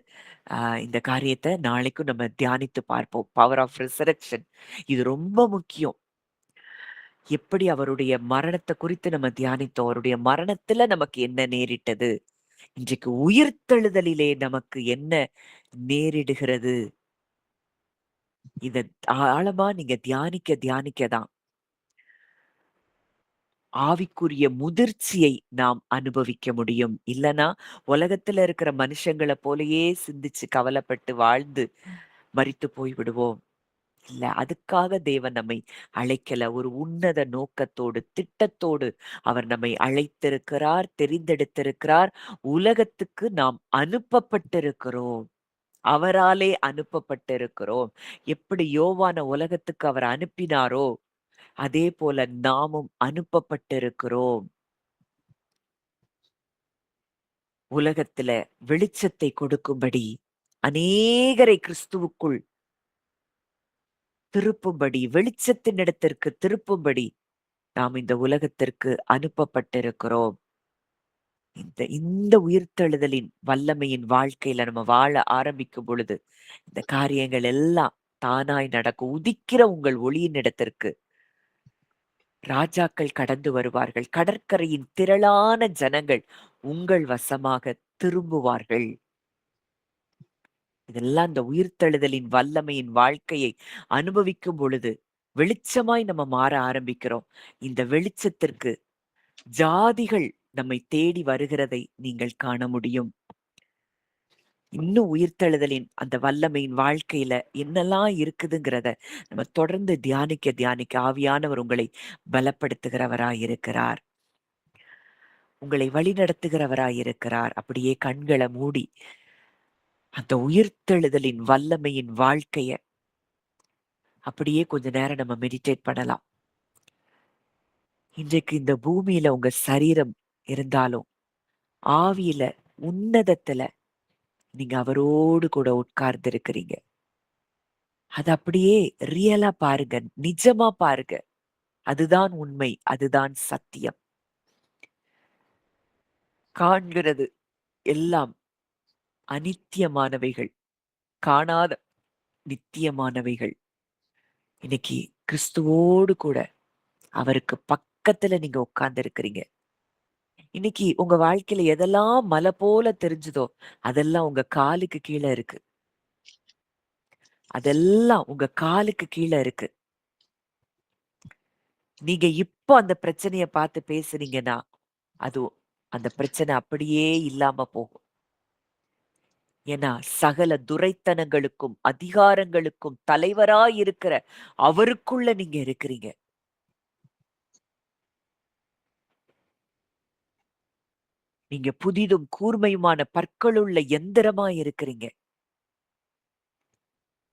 இந்த காரியத்தை நாளைக்கும் நம்ம தியானித்து பார்ப்போம். பவர் ஆஃப் ரிசரக்ஷன் இது ரொம்ப முக்கியம். எப்படி அவருடைய மரணத்தை குறித்து நம்ம தியானித்தோம். அவருடைய மரணத்துல நமக்கு என்ன நேரிட்டது, இன்றைக்கு உயிர்த்தெழுதலிலே நமக்கு என்ன நேரிடுகிறது, இத ஆழமா நீங்க தியானிக்க தியானிக்கதான் ஆவிக்குரிய முதிர்ச்சியை நாம் அனுபவிக்க முடியும். இல்லனா உலகத்துல இருக்கிற மனுஷங்கள போலயே சிந்திச்சு கவலைப்பட்டு வாழ்ந்து மரித்து போய் விடுவோம். இல்ல, அதுக்காக தேவன் நம்மை அழைக்கல. ஒரு உன்னத நோக்கத்தோடு, திட்டத்தோடு அவர் நம்மை அழைத்திருக்கிறார், தெரிந்தெடுத்திருக்கிறார். உலகத்துக்கு நாம் அனுப்பப்பட்டிருக்கிறோம். அவராலே அனுப்பப்பட்டிருக்கிறோம். எப்படி யோவான உலகத்துக்கு அவர் அனுப்பினாரோ, அதே போல நாமும் அனுப்பப்பட்டிருக்கிறோம். உலகத்துல வெளிச்சத்தை கொடுக்கும்படி, அநேகரை கிறிஸ்துவுக்குள் திருப்பும்படி, வெளிச்சத்தினிடத்திற்கு திருப்பும்படி நாம் இந்த உலகத்திற்கு அனுப்பப்பட்டிருக்கிறோம். இந்த இந்த உயிர்த்தெழுதலின் வல்லமையின் வாழ்க்கையில நம்ம வாழ ஆரம்பிக்கும் பொழுது இந்த காரியங்கள் எல்லாம் தானாய் நடக்கும். உதிக்கிற உங்கள் ஒளியின் இடத்திற்கு ராஜாக்கள் கடந்து வருவார்கள். கடற்கரையின் திரளான ஜனங்கள் உங்கள் வசமாக திரும்புவார்கள். இதெல்லாம் இந்த உயிர்த்தெழுதலின் வல்லமையின் வாழ்க்கையை அனுபவிக்கும் பொழுது வெளிச்சமாய் நம்ம மாற ஆரம்பிக்கிறோம். இந்த வெளிச்சத்திற்கு ஜாதிகள் நம்மை தேடி வருகிறதை நீங்கள் காண முடியும். இன்னும் உயிர்த்தெழுதலின் அந்த வல்லமையின் வாழ்க்கையில என்னெல்லாம் இருக்குதுங்கிறத நம்ம தொடர்ந்து தியானிக்க தியானிக்க ஆவியானவர் உங்களை பலப்படுத்துகிறவராயிருக்கிறார், உங்களை வழிநடத்துகிறவராயிருக்கிறார். அப்படியே கண்களை மூடி அந்த உயிர்த்தெழுதலின் வல்லமையின் வாழ்க்கைய அப்படியே கொஞ்ச நேரம் நம்ம மெடிடேட் பண்ணலாம். இன்றைக்கு இந்த பூமியில உங்க சரீரம் இருந்தாலும் ஆவியில உன்னதத்துல நீங்க அவரோடு கூட உட்கார்ந்து இருக்கிறீங்க. அது அப்படியே ரியலா பாருங்க, நிஜமா பாருங்க. அதுதான் உண்மை, அதுதான் சத்தியம். காண்கிறது எல்லாம் அனித்தியமானவைகள், காணாத நித்தியமானவைகள். இன்னைக்கு கிறிஸ்துவோடு கூட அவருக்கு பக்கத்துல நீங்க உட்கார்ந்து இருக்கிறீங்க. இன்னைக்கு உங்க வாழ்க்கையில எதெல்லாம் மலை போல தெரிஞ்சுதோ அதெல்லாம் உங்க காலுக்கு கீழே இருக்கு. அதெல்லாம் உங்க காலுக்கு கீழே இருக்கு. நீங்க இப்போ அந்த பிரச்சனைய பார்த்து பேசுறீங்கன்னா அது அந்த பிரச்சனை அப்படியே இல்லாம போகும். ஏன்னா சகல துரைத்தனங்களுக்கும் அதிகாரங்களுக்கும் தலைவராய் இருக்கிற அவருக்குள்ள நீங்க இருக்கிறீங்க. நீங்க புதிதும் கூர்மையுமான பற்களுள்ள எந்திரமாய் இருக்கிறீங்க.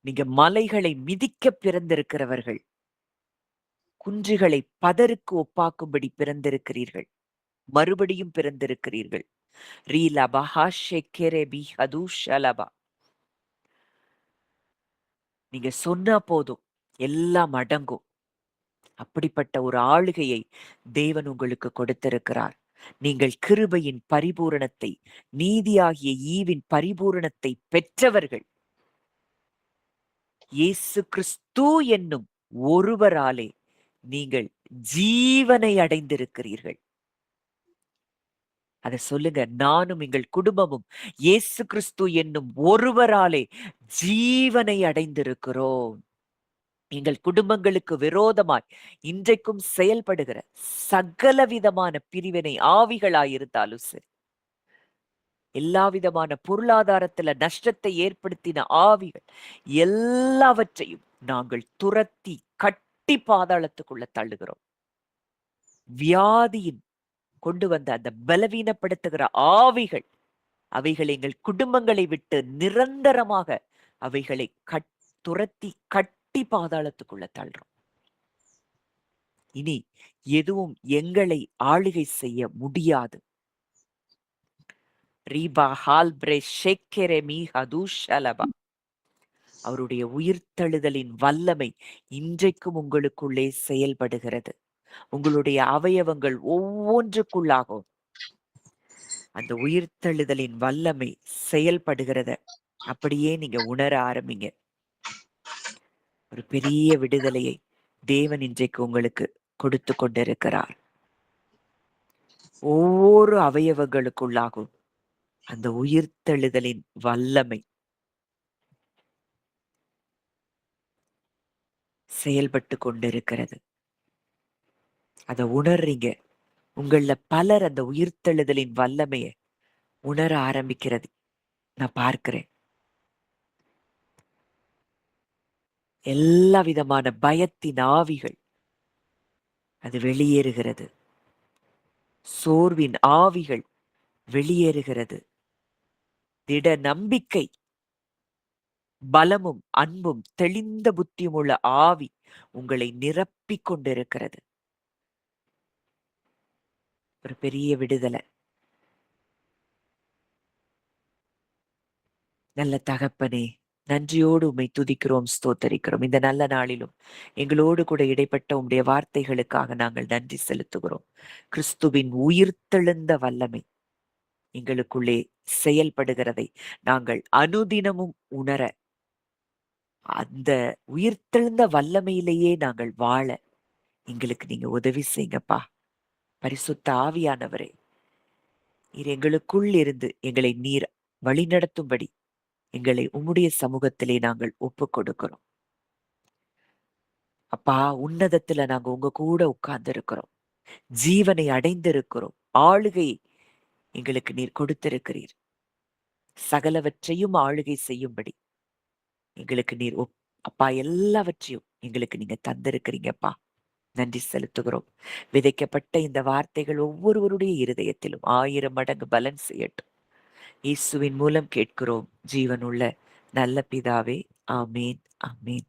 நீங்க மலைகளை மிதிக்க பிறந்திருக்கிறவர்கள். குன்றுகளை பதருக்கு ஒப்பாக்கும்படி பிறந்திருக்கிறீர்கள். மறுபடியும் பிறந்திருக்கிறீர்கள். நீங்க சொன்னா போதும், எல்லாம் அடங்கும். அப்படிப்பட்ட ஒரு ஆளுகையை தேவன் உங்களுக்கு கொடுத்திருக்கிறார். நீங்கள் கிருபையின் பரிபூரணத்தை, நீதியாகிய ஈவின் பரிபூரணத்தை பெற்றவர்கள். இயேசு கிறிஸ்து என்னும் ஒருவராலே நீங்கள் ஜீவனை அடைந்திருக்கிறீர்கள். அதை சொல்லுங்க. நானும் எங்கள் குடும்பமும் இயேசு கிறிஸ்து என்னும் ஒருவராலே ஜீவனை அடைந்திருக்கிறோம். எங்கள் குடும்பங்களுக்கு விரோதமாய் இன்றைக்கும் செயல்படுகிற சகல விதமான பிரிவினை ஆவிகளாயிருந்தாலும் சரி, எல்லா விதமான பொருளாதாரத்துல நஷ்டத்தை ஏற்படுத்தின ஆவிகள் எல்லாவற்றையும் நாங்கள் துரத்தி கட்டி பாதாளத்துக்குள்ள தள்ளுகிறோம். வியாதியின் கொண்டு வந்த அந்த பலவீனப்படுத்துகிற ஆவிகள், அவைகள் எங்கள் குடும்பங்களை விட்டு நிரந்தரமாக அவைகளை துரத்தி கட்டி பாதாளத்துக்குள்ள தள்ளுறோம். இனி எதுவும் எங்களை ஆளுகை செய்ய முடியாது. ரீபா ஹால்பிரே ஷேக்கெரே மீ ஹதுஷலபா. அவருடைய உயிர்த்தெழுதலின் வல்லமை இன்றைக்கும் உங்களுக்குள்ளே செயல்படுகிறது. உங்களுடைய அவயவங்கள் ஒவ்வொன்றுக்குள்ளாகும் அந்த உயிர்த்தெழுதலின் வல்லமை செயல்படுகிறத அப்படியே நீங்க உணர ஆரம்பிங்க. ஒரு பெரிய விடுதலையை தேவன் இன்றைக்கு உங்களுக்கு கொடுத்து கொண்டிருக்கிறார். ஒவ்வொரு அவயவங்களுக்குள்ளாகும் அந்த உயிர்த்தெழுதலின் வல்லமை செயல்பட்டு கொண்டிருக்கிறது. அதை உணர்றீங்க. உங்கள பலர் அந்த உயிர்த்தெழுதலின் வல்லமையை உணர ஆரம்பிக்கிறது நான் பார்க்கிறேன். எல்லா விதமான பயத்தின் ஆவிகள் அது வெளியேறுகிறது. சோர்வின் ஆவிகள் வெளியேறுகிறது. திட நம்பிக்கை, பலமும் அன்பும் தெளிந்த புத்தியும் உள்ள ஆவி உங்களை நிரப்பிக் கொண்டிருக்கிறது. ஒரு பெரிய விடுதலை. நல்ல தகப்பனே, நன்றியோடு உம்மை துதிக்கிறோம், ஸ்தோத்தரிக்கிறோம். இந்த நல்ல நாளிலும் எங்களோடு கூட இடைப்பட்ட உம்முடைய வார்த்தைகளுக்காக நாங்கள் நன்றி செலுத்துகிறோம். கிறிஸ்துவின் உயிர்த்தெழுந்த வல்லமை எங்களுக்குள்ளே செயல்படுகிறதை நாங்கள் அனுதினமும் உணர, அந்த உயிர்த்தெழுந்த வல்லமையிலேயே நாங்கள் வாழ எங்களுக்கு நீங்க உதவி செய்யுங்கப்பா. பரிசுத்த ஆவியானவரே, நீர் எங்களுக்குள் இருந்து எங்களை நீர் வழிநடத்தும்படி எங்களை உம்முடைய சமூகத்திலே நாங்கள் ஒப்பு கொடுக்கிறோம். அப்பா, உன்னதத்துல நாங்க உங்க கூட உட்கார்ந்து இருக்கிறோம். ஜீவனை அடைந்திருக்கிறோம். ஆளுகை எங்களுக்கு நீர் கொடுத்திருக்கிறீர். சகலவற்றையும் ஆளுகை செய்யும்படி எங்களுக்கு நீர் அப்பா எல்லாவற்றையும் எங்களுக்கு நீங்க தந்திருக்கிறீங்கப்பா. நன்றி செலுத்துகிறோம். விதைக்கப்பட்ட இந்த வார்த்தைகள் ஒவ்வொருவருடைய இருதயத்திலும் 1000 மடங்கு பலன் செய்யட்டும். இயேசுவின் மூலம் கேட்கிறோம் ஜீவனுள்ள நல்ல பிதாவே. ஆமேன், ஆமேன்.